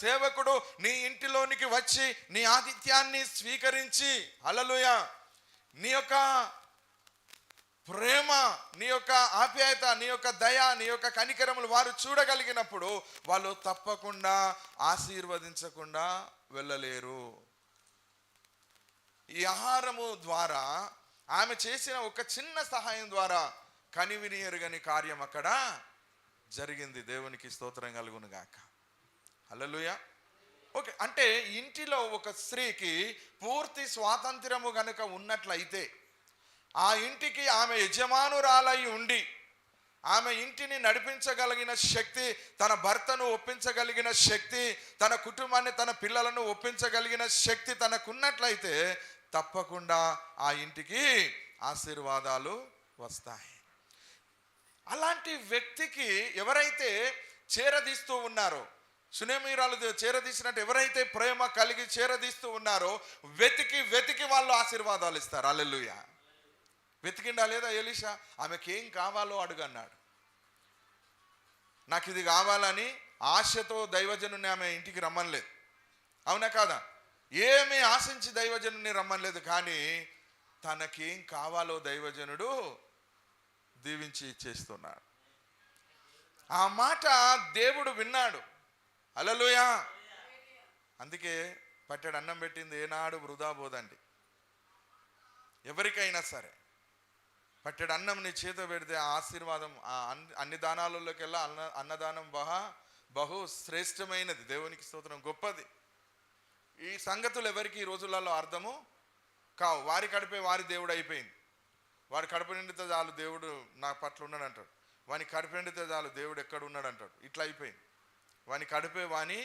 సేవకుడు నీ ఇంటిలోనికి వచ్చి నీ ఆతిథ్యాన్ని స్వీకరించి, హల్లెలూయా, నీ యొక్క ప్రేమ, నీ యొక్క ఆప్యాయత, నీ యొక్క దయ, నీ యొక్క కనికరములు వారు చూడగలిగినప్పుడు వాళ్ళు తప్పకుండా ఆశీర్వదించకుండా వెళ్ళలేరు. ఈ ఆహారము ద్వారా ఆమె చేసిన ఒక చిన్న సహాయం ద్వారా కనివిని ఎరుగని కార్యం అక్కడ జరిగింది. దేవునికి స్తోత్రం కలుగును గాక. హల్లెలూయా. ఓకే, అంటే ఇంటిలో ఒక స్త్రీకి పూర్తి స్వాతంత్ర్యము గనుక ఉన్నట్లయితే, ఆ ఇంటికి ఆమె యజమానురాలై ఉండి ఆమె ఇంటిని నడిపించగలిగిన శక్తి, తన భర్తను ఒప్పించగలిగిన శక్తి, తన కుటుంబాన్ని తన పిల్లలను ఒప్పించగలిగిన శక్తి తనకున్నట్లయితే తప్పకుండా ఆ ఇంటికి ఆశీర్వాదాలు వస్తాయి. అలాంటి వ్యక్తికి ఎవరైతే చేరదీస్తూ ఉన్నారో, సునేమీరాలు చేరదీసినట్టు ఎవరైతే ప్రేమ కలిగి చేరదీస్తూ ఉన్నారో వెతికి వెతికి వాళ్ళు ఆశీర్వాదాలు ఇస్తారు. హల్లెలూయా. వెతికిండా లేదా ఎలీషా? ఆమెకేం కావాలో అడుగన్నాడు. నాకు ఇది కావాలని ఆశతో దైవజనుని ఆమె ఇంటికి రమ్మనలేదు, అవునా కాదా? ఏమీ ఆశించి దైవజనుని రమ్మనలేదు, కానీ తనకేం కావాలో దైవజనుడు దీవించి ఇచ్చేస్తున్నాడు. ఆ మాట దేవుడు విన్నాడు. హల్లెలూయా. అందుకే పట్టెడు అన్నం పెట్టింది ఏనాడు వృధా పోదండి. ఎవరికైనా సరే పట్టెడు అన్నం నీ చేత పెడితే ఆ ఆశీర్వాదం అన్ని దానాలలోకెల్లా అన్నదానం బహు శ్రేష్టమైనది. దేవునికి స్తోత్రం, గొప్పది. ఈ సంగతులు ఎవరికి ఈ రోజులలో అర్థము కావు. వారి కడిపే వారి దేవుడు అయిపోయింది. వారి కడుపు నిండితే చాలు దేవుడు నా పట్ల ఉన్నాడు అంటాడు. వాని కడుపు నిండితే చాలు దేవుడు ఎక్కడ ఉన్నాడు అంటాడు. ఇట్లా అయిపోయింది. వాని కడుపే వాని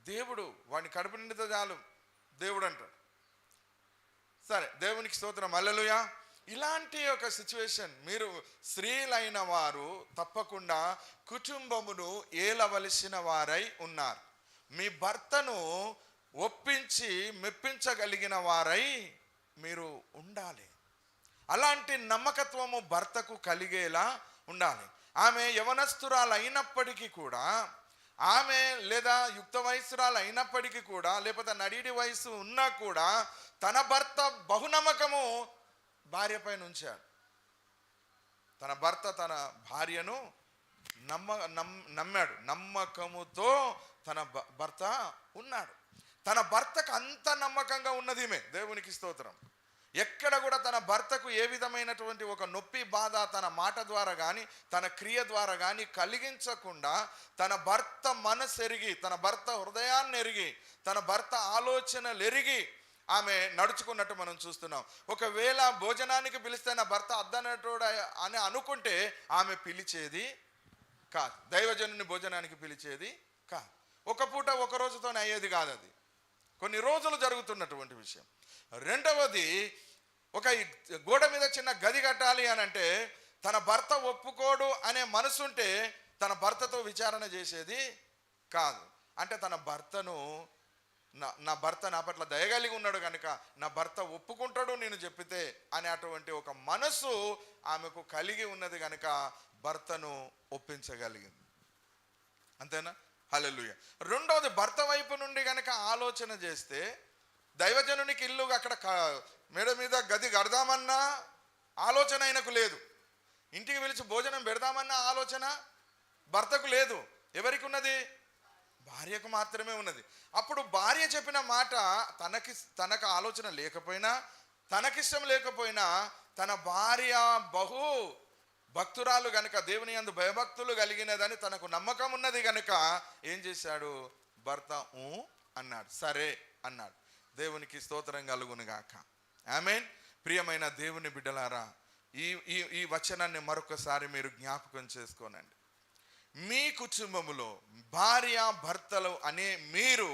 దేవుడు, వాని కడుపు నిండితే చాలు దేవుడు అంటాడు. సరే, దేవునికి స్తోత్రం, హల్లెలూయా. ఇలాంటి ఒక సిచ్యువేషన్, మీరు స్త్రీలైన వారు తప్పకుండా కుటుంబమును ఏలవలసిన వారై ఉన్నారు. మీ భర్తను ఒప్పించి మెప్పించగలిగిన వారై మీరు ఉండాలి. అలాంటి నమ్మకత్వము భర్తకు కలిగేలా ఉండాలి. ఆమె యవనస్తురాలు అయినప్పటికీ కూడా, ఆమె లేదా యుక్త వయస్సురాలు అయినప్పటికీ కూడా, లేకపోతే నడిడి వయసు ఉన్నా కూడా తన భర్త బహునమ్మకము భార్య పైన ఉంచాడు. తన భర్త తన భార్యను నమ్మాడు. నమ్మకముతో తన భర్త ఉన్నాడు. తన భర్తకు అంత నమ్మకంగా ఉన్నది ఈమె. దేవునికి స్తోత్రం. ఎక్కడ కూడా తన భర్తకు ఏ విధమైనటువంటి ఒక నొప్పి బాధ తన మాట ద్వారా కానీ తన క్రియ ద్వారా కానీ కలిగించకుండా, తన భర్త మనసు ఎరిగి, తన భర్త హృదయాన్ని ఎరిగి, తన భర్త ఆలోచనలు ఎరిగి ఆమె నడుచుకున్నట్టు మనం చూస్తున్నాం. ఒకవేళ భోజనానికి పిలిస్తే నా భర్త అద్దనటోడు అని అనుకుంటే ఆమె పిలిచేది కాదు. దైవజనుని భోజనానికి పిలిచేది కాదు. ఒక పూట ఒక రోజుతోనే అయ్యేది కాదు. అది కొన్ని రోజులు జరుగుతున్నటువంటి విషయం. రెండవది, ఒక గోడ మీద చిన్న గది కట్టాలి అని అంటే తన భర్త ఒప్పుకోడు అనే మనసుంటే తన భర్తతో విచారణ చేసేది కాదు. అంటే తన భర్తను, నా భర్త నా పట్ల దయగలిగి ఉన్నాడు కనుక నా భర్త ఒప్పుకుంటాడు నేను చెప్పితే అనే అటువంటి ఒక మనసు ఆమెకు కలిగి ఉన్నది కనుక భర్తను ఒప్పించగలిగింది. అంతేనా? హల్లెలూయా. రెండవది, భర్త వైపు నుండి కనుక ఆలోచన చేస్తే, దైవజనునికి ఇల్లు అక్కడ మేడ మీద గది కడదామన్నా ఆలోచన ఆయనకు లేదు. ఇంటికి పిలిచి భోజనం పెడదామన్న ఆలోచన భర్తకు లేదు. ఎవరికి ఉన్నది? భార్యకు మాత్రమే ఉన్నది. అప్పుడు భార్య చెప్పిన మాట తనకు ఆలోచన లేకపోయినా, తనకిష్టం లేకపోయినా, తన భార్య బహు భక్తురాలు గనుక, దేవుని యందు భయభక్తులు కలిగినదని తనకు నమ్మకం ఉన్నది గనుక ఏం చేశాడు? భర్త అన్నాడు, సరే అన్నాడు. దేవునికి స్తోత్రం కలుగును గాక. ఆమేన్. ప్రియమైన దేవుని బిడ్డలారా, ఈ వచనాన్ని మరొకసారి మీరు జ్ఞాపకం చేసుకోనండి. మీ కుటుంబములో భార్య భర్తలు అనే మీరు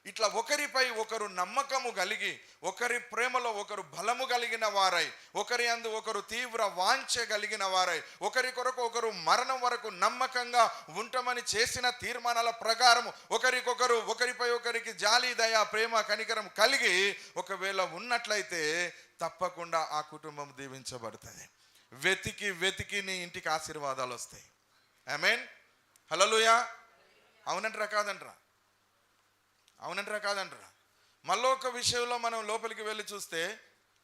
ఇట్లా ఒకరిపై ఒకరు నమ్మకము కలిగి, ఒకరి ప్రేమలో ఒకరు బలము కలిగిన వారై, ఒకరి యందు ఒకరు తీవ్ర వాంఛ కలిగిన వారై, ఒకరి కొరకు ఒకరు మరణం వరకు నమ్మకంగా ఉంటామని చేసిన తీర్మానాల ప్రకారం ఒకరిపై ఒకరికి జాలి, దయ, ప్రేమ, కనికరం కలిగి ఒకవేళ ఉన్నట్లయితే తప్పకుండా ఆ కుటుంబం దీవించబడుతుంది. వెతికి వెతికి నీ ఇంటికి ఆశీర్వాదాలు వస్తాయి. ఆమేన్. హల్లెలూయా. అవునంటరా కాదంటరా? అవునంటారా కాదంటారా? మళ్ళీ ఒక విషయంలో మనం లోపలికి వెళ్ళి చూస్తే,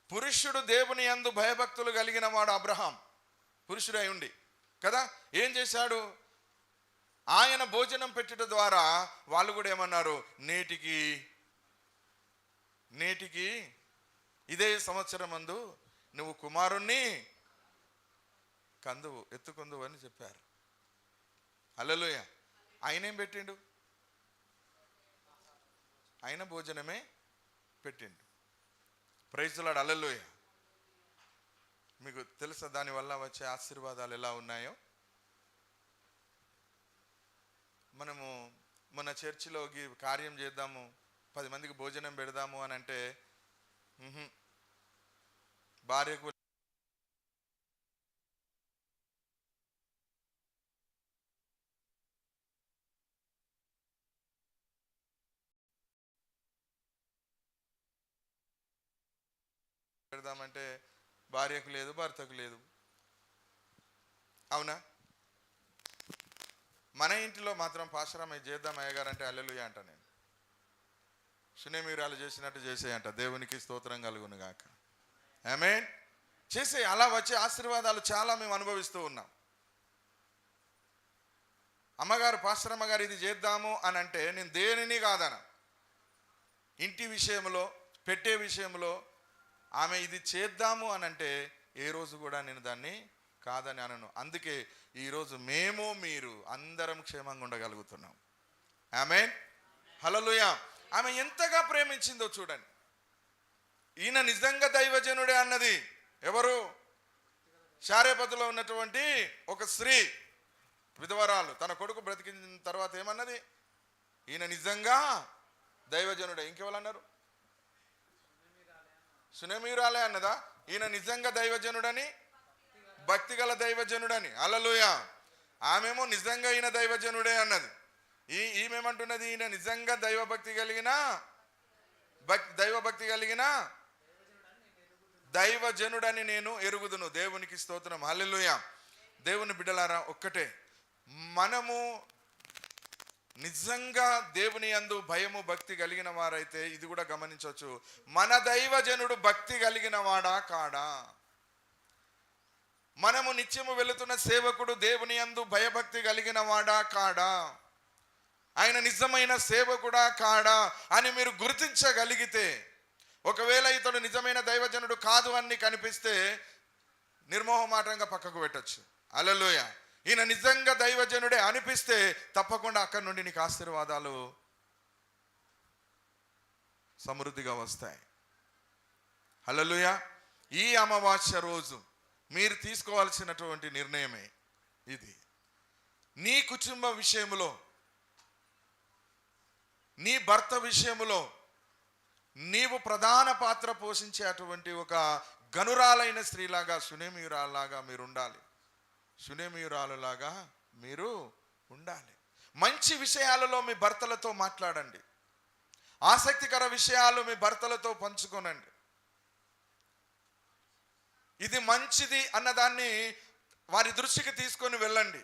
పురుషుడు దేవుని యందు భయభక్తులు కలిగిన వాడు అబ్రహాం, పురుషుడు అయి ఉండి కదా, ఏం చేశాడు? ఆయన భోజనం పెట్టుట ద్వారా వాళ్ళు కూడా ఏమన్నారు, నేటికి ఇదే సంవత్సరం అందు నువ్వు కుమారుణ్ణి ఎత్తుకుందువు అని చెప్పారు. హల్లెలూయా. ఆయన ఏం పెట్టిండు? ఆయన భోజనమే పెట్టిండు. Praise the Lord. హల్లెలూయా. మీకు తెలుసా దానివల్ల వచ్చే ఆశీర్వాదాలు ఎలా ఉన్నాయో? మనము మన చర్చిలో కార్యం చేద్దాము, 10 మందికి భోజనం పెడదాము అని అంటే భార్యకు పెడదామంటే భార్యకు లేదు, భర్తకు లేదు. అవునా? మన ఇంటిలో మాత్రం పాశ్రమ చేద్దాం అయ్యగారు అంటే హల్లెలూయా అంట. నేను సునేమీరాలు చేసినట్టు చేసేయంట. దేవునికి స్తోత్రం కలుగును గాక. ఆమేన్. చేసే అలా వచ్చే ఆశీర్వాదాలు చాలా మేము అనుభవిస్తూ ఉన్నాం. అమ్మగారు, పాశ్రమ గారు ఇది చేద్దాము అని అంటే నేను దేనిని కాదన. ఇంటి విషయంలో, పెట్టే విషయంలో ఆమె ఇది చేద్దాము అని అంటే ఏ రోజు కూడా నేను దాన్ని కాదని అనను. అందుకే ఈరోజు మేము మీరు అందరం క్షేమంగా ఉండగలుగుతున్నాం. ఆమేన్. హల్లెలూయా. ఆమె ఎంతగా ప్రేమించిందో చూడండి. ఈయన నిజంగా దైవజనుడే అన్నది ఎవరు? శారేపతులో ఉన్నటువంటి ఒక స్త్రీ, విధవరాలు, తన కొడుకు బ్రతికిన తర్వాత ఏమన్నది? ఈయన నిజంగా దైవజనుడే. ఇంకెవరన్నారు? సునేమీరాలే అన్నదా? ఈయన నిజంగా దైవజనుడని, భక్తి గల దైవజనుడని. హల్లెలూయా. ఆమెమో నిజంగా ఈయన దైవజనుడే అన్నది. ఈమెమంటున్నది? ఈయన నిజంగా దైవభక్తి కలిగిన దైవజనుడని నేను ఎరుగుదును. దేవునికి స్తోత్రం. హల్లెలూయా. దేవుని బిడ్డలారా, ఒక్కటే, మనము నిజంగా దేవుని యందు భయము భక్తి కలిగిన వారైతే ఇది కూడా గమనించవచ్చు, మన దైవజనుడు భక్తి కలిగిన వాడా కాడా? మనము నిత్యము వెళుతున్న సేవకుడు దేవుని యందు భయభక్తి కలిగిన వాడా కాడా? ఆయన నిజమైన సేవకుడా కాడా అని మీరు గుర్తించగలిగితే, ఒకవేళ ఇతడు నిజమైన దైవజనుడు కాదు అని కనిపిస్తే నిర్మోహమాటంగా పక్కకు పెట్టచ్చు. హల్లెలూయా. ఈయన నిజంగా దైవజనుడే అనిపిస్తే తప్పకుండా అక్కడి నుండి నీకు ఆశీర్వాదాలు సమృద్ధిగా వస్తాయి. హల్లెలూయా. ఈ అమావాస్య రోజు మీరు తీసుకోవాల్సినటువంటి నిర్ణయమే ఇది. నీ కుటుంబ విషయంలో, నీ భర్త విషయంలో నీవు ప్రధాన పాత్ర పోషించేటువంటి ఒక గనురాలైన స్త్రీలాగా, సునేమీయురాలాగా మీరు ఉండాలి. సునేమీయురాలులాగా మీరు ఉండాలి. మంచి విషయాలలో మీ భర్తలతో మాట్లాడండి. ఆసక్తికర విషయాలు మీ భర్తలతో పంచుకోనండి. ఇది మంచిది అన్నదాన్ని వారి దృష్టికి తీసుకొని వెళ్ళండి.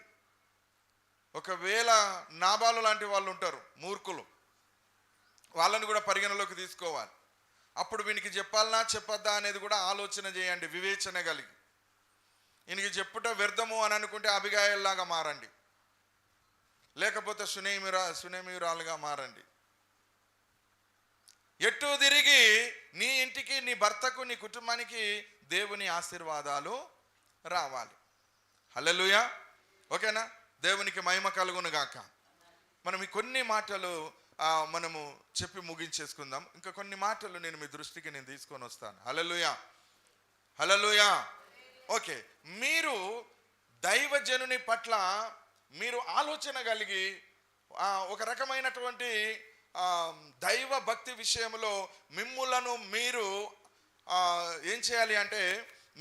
ఒకవేళ నాబాలు లాంటి వాళ్ళు ఉంటారు, మూర్ఖులు, వాళ్ళని కూడా పరిగణలోకి తీసుకోవాలి. అప్పుడు వీనికి చెప్పాలనా చెప్పొద్దా అనేది కూడా ఆలోచన చేయండి, వివేచన కలిగి. ఈయనకి చెప్పుట వ్యర్థము అని అనుకుంటే అబిగాయిల్లాగా మారండి, లేకపోతే సునేమీయురాలుగా మారండి. ఎటు తిరిగి నీ ఇంటికి, నీ భర్తకు, నీ కుటుంబానికి దేవుని ఆశీర్వాదాలు రావాలి. హల్లెలూయా. ఓకేనా? దేవునికి మహిమ కలుగును గాక. మనం ఈ కొన్ని మాటలు మనము చెప్పి ముగించేసుకుందాం. ఇంకా కొన్ని మాటలు నేను మీ దృష్టికి తీసుకొని వస్తాను. హల్లెలూయా. హల్లెలూయా. ఓకే, మీరు దైవజనుని పట్ల మీరు ఆలోచన కలిగి ఒక రకమైనటువంటి దైవ భక్తి విషయంలో మిమ్ములను మీరు ఏం చేయాలి అంటే,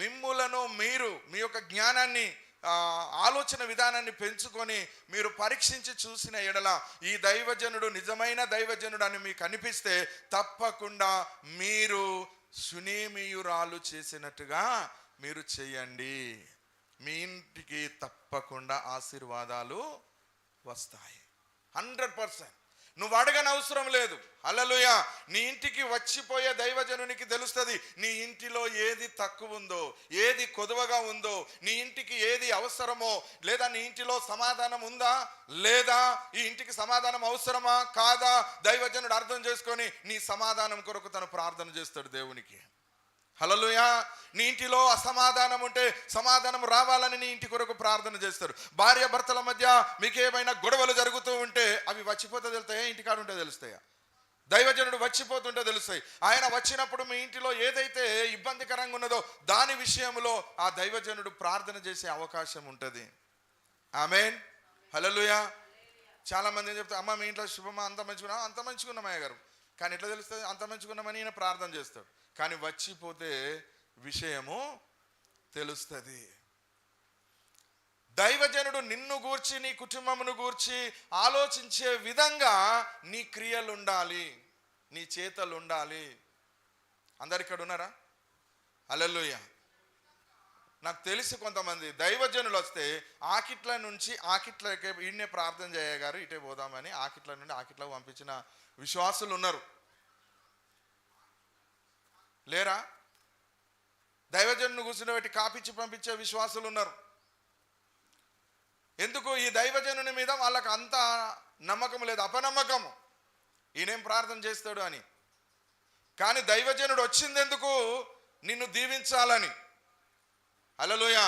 మిమ్ములను మీరు మీ యొక్క జ్ఞానాన్ని, ఆలోచన విధానాన్ని పెంచుకొని మీరు పరీక్షించి చూసిన ఎడల ఈ దైవజనుడు నిజమైన దైవజనుడు అని మీకు అనిపిస్తే తప్పకుండా మీరు సునేమీయురాలు చేసినట్టుగా మీరు చేయండి. మీ ఇంటికి తప్పకుండా ఆశీర్వాదాలు వస్తాయి. 100%. నువ్వు అడగనవసరం లేదు. హల్లెలూయా. నీ ఇంటికి వచ్చిపోయే దైవజనునికి తెలుస్తుంది నీ ఇంటిలో ఏది తక్కువ ఉందో, ఏది కొదువగా ఉందో, నీ ఇంటికి ఏది అవసరమో, లేదా నీ ఇంటిలో సమాధానం ఉందా లేదా, ఈ ఇంటికి సమాధానం అవసరమా కాదా, దైవజనుడు అర్థం చేసుకొని నీ సమాధానం కొరకు తను ప్రార్థన చేస్తాడు దేవునికి. హల్లెలూయా. నీ ఇంటిలో అసమాధానం ఉంటే సమాధానం రావాలని నీ ఇంటి కొరకు ప్రార్థన చేస్తారు. భార్య భర్తల మధ్య మీకేమైనా గొడవలు జరుగుతూ ఉంటే అవి వచ్చిపోతే తెలుస్తాయా, ఇంటికాడ ఉంటే తెలుస్తాయా? దైవజనుడు వచ్చిపోతుంటే తెలుస్తాయి. ఆయన వచ్చినప్పుడు మీ ఇంటిలో ఏదైతే ఇబ్బందికరంగా ఉన్నదో దాని విషయంలో ఆ దైవజనుడు ప్రార్థన చేసే అవకాశం ఉంటుంది. ఆమేన్. హల్లెలూయా. చాలా మంది ఏం చెప్తారు, అమ్మ మీ ఇంట్లో శుభమా, అంత మంచిగున్నా, అంత మంచిగున్నామయ్య గారు. కానీ ఎట్లా తెలుస్తుంది అంత మంచిగున్నామని ఈయన ప్రార్థన చేస్తాడు, కానీ వచ్చిపోతే విషయము తెలుస్తుంది. దైవజనుడు నిన్ను గూర్చి నీ కుటుంబమును గూర్చి ఆలోచించే విధంగా నీ క్రియలు ఉండాలి, నీ చేతలు ఉండాలి. అందరు ఇక్కడ ఉన్నారా? హల్లెలూయా. నాకు తెలిసి కొంతమంది దైవజనులు వస్తే ఆకిట్ల నుంచి ఆకిట్లకే ఈయనే ప్రార్థన చేయగారు, ఇటే పోదామని ఆకిట్ల నుండి ఆకిట్లకు పంపించిన విశ్వాసులు ఉన్నారు. లేరా? దైవజనుని కూర్చుని పెట్టి కాపిచ్చి పంపించే విశ్వాసులు ఉన్నారు. ఎందుకు? ఈ దైవజనుని మీద వాళ్ళకి అంత నమ్మకం లేదు, అపనమ్మకము, ఈయనేం ప్రార్థన చేస్తాడు అని. కానీ దైవజనుడు వచ్చింది ఎందుకు? నిన్ను దీవించాలని. హల్లెలూయా.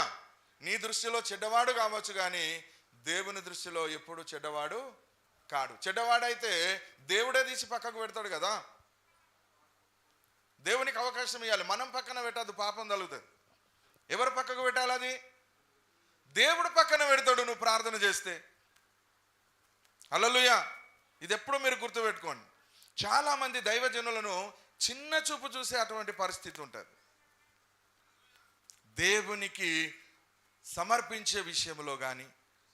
నీ దృష్టిలో చెడ్డవాడు కావచ్చు, కానీ దేవుని దృష్టిలో ఎప్పుడు చెడ్డవాడు కాడు. చెడ్డవాడైతే దేవుడే తీసి పక్కకు పెడతాడు కదా. దేవునికి అవకాశం ఇవ్వాలి. మనం పక్కన పెట్టద్దు, పాపం తగులుతుంది. ఎవరు పక్కకు పెట్టాలి? అది దేవుడు పక్కన పెడతాడు నువ్వు ప్రార్థన చేస్తే. హల్లెలూయా. ఇది ఎప్పుడు మీరు గుర్తుపెట్టుకోండి. చాలామంది దైవజనులను చిన్న చూపు చూసే అటువంటి పరిస్థితి ఉంటుంది. దేవునికి సమర్పించే విషయంలో కానీ,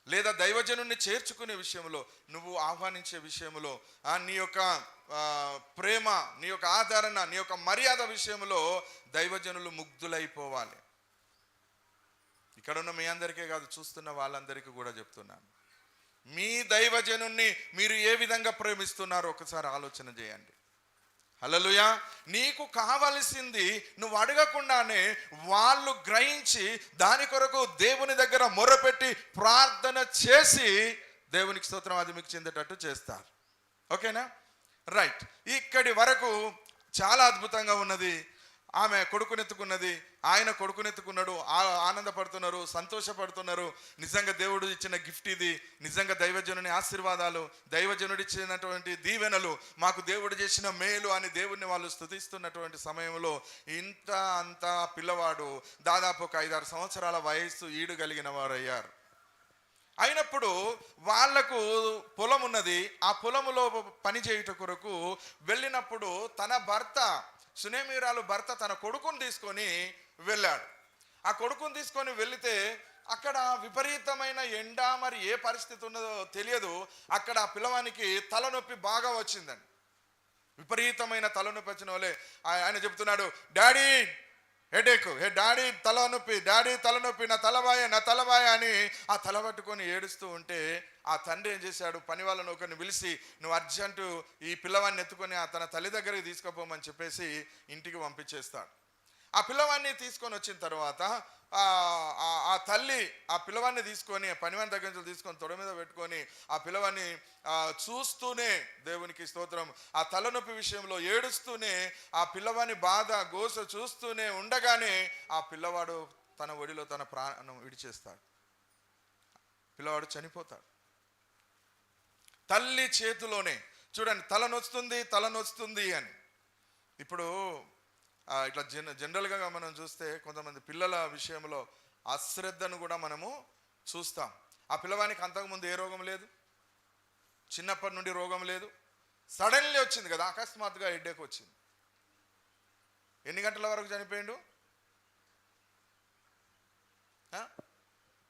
లేదా దైవజనుని చేర్చుకునే విషయంలో, నువ్వు ఆహ్వానించే విషయంలో, నీ యొక్క ప్రేమ, నీ యొక్క ఆదరణ, నీ యొక్క మర్యాద విషయంలో దైవజనులు ముగ్ధులైపోవాలి. ఇక్కడ ఉన్న మీ అందరికీ కాదు, చూస్తున్న వాళ్ళందరికీ కూడా చెప్తున్నాను, మీ దైవజనుణ్ణి మీరు ఏ విధంగా ప్రేమిస్తున్నారో ఒకసారి ఆలోచన చేయండి. హల్లెలూయా. నీకు కావలసింది నువ్వు అడగకుండానే వాళ్ళు గ్రహించి దాని కొరకు దేవుని దగ్గర మొరపెట్టి ప్రార్థన చేసి దేవునికి స్తోత్రం, అది మీకు చెందేటట్టు చేస్తారు. ఓకేనా? రైట్. ఇక్కడి వరకు చాలా అద్భుతంగా ఉన్నది. ఆమె కొడుకునెత్తుకున్నది, ఆయన కొడుకునెత్తుకున్నాడు, ఆనందపడుతున్నారు, సంతోషపడుతున్నారు. నిజంగా దేవుడు ఇచ్చిన గిఫ్ట్ ఇది. నిజంగా దైవజనుని ఆశీర్వాదాలు, దైవజనుడు ఇచ్చినటువంటి దీవెనలు, మాకు దేవుడు చేసిన మేలు అని దేవుడిని వాళ్ళు స్తుతిస్తున్నటువంటి సమయంలో ఇంత అంత పిల్లవాడు దాదాపు ఒక 5-6 సంవత్సరాల వయస్సు ఈడుగలిగిన వారు అయ్యారు. అయినప్పుడు వాళ్లకు పొలం ఉన్నది. ఆ పొలములో పని చేయుట కొరకు వెళ్ళినప్పుడు తన భర్త, సునేమీరాలు భర్త, తన కొడుకుని తీసుకొని వెళ్ళాడు. ఆ కొడుకుని తీసుకొని వెళితే అక్కడ విపరీతమైన ఎండ, మరి ఏ పరిస్థితి ఉన్నదో తెలియదు. అక్కడ ఆ పిల్లవానికి తలనొప్పి బాగా వచ్చిందండి. విపరీతమైన తలనొప్పి వచ్చిన వాళ్ళే ఆయన చెప్తున్నాడు, డాడీ హెడేక్, డాడీ తలనొప్పి, డాడీ తలనొప్పి, నా తలబాయ, నా తలబాయ అని ఆ తల పట్టుకొని ఏడుస్తూ ఉంటే ఆ తండ్రి ఏం చేశాడు, పని వాళ్ళని ఒకరిని పిలిచి, నువ్వు అర్జెంటు ఈ పిల్లవాడిని ఎత్తుకొని తన తల్లి దగ్గరికి తీసుకుపోమని చెప్పేసి ఇంటికి పంపించేస్తాడు. ఆ పిల్లవాడిని తీసుకొని వచ్చిన తర్వాత ఆ తల్లి ఆ పిల్లవాడిని తీసుకొని పనివాని దగ్గర నుంచి తీసుకొని తొడ మీద పెట్టుకొని ఆ పిల్లవాడిని చూస్తూనే, దేవునికి స్తోత్రం, ఆ తలనొప్పి విషయంలో ఏడుస్తూనే, ఆ పిల్లవాని బాధ గోస చూస్తూనే ఉండగానే ఆ పిల్లవాడు తన ఒడిలో తన ప్రాణం విడిచేస్తాడు. పిల్లవాడు చనిపోతాడు తల్లి చేతిలోనే. చూడండి, తలనొస్తుంది అని. ఇప్పుడు ఇట్లా జనరల్గా మనం చూస్తే కొంతమంది పిల్లల విషయంలో అశ్రద్ధను కూడా మనము చూస్తాం. ఆ పిల్లవానికి అంతకుముందు ఏ రోగం లేదు, చిన్నప్పటి నుండి రోగం లేదు, సడన్లీ వచ్చింది కదా, అకస్మాత్తుగా హెడ్ఏక్ వచ్చింది. ఎన్ని గంటల వరకు చనిపోయిండు?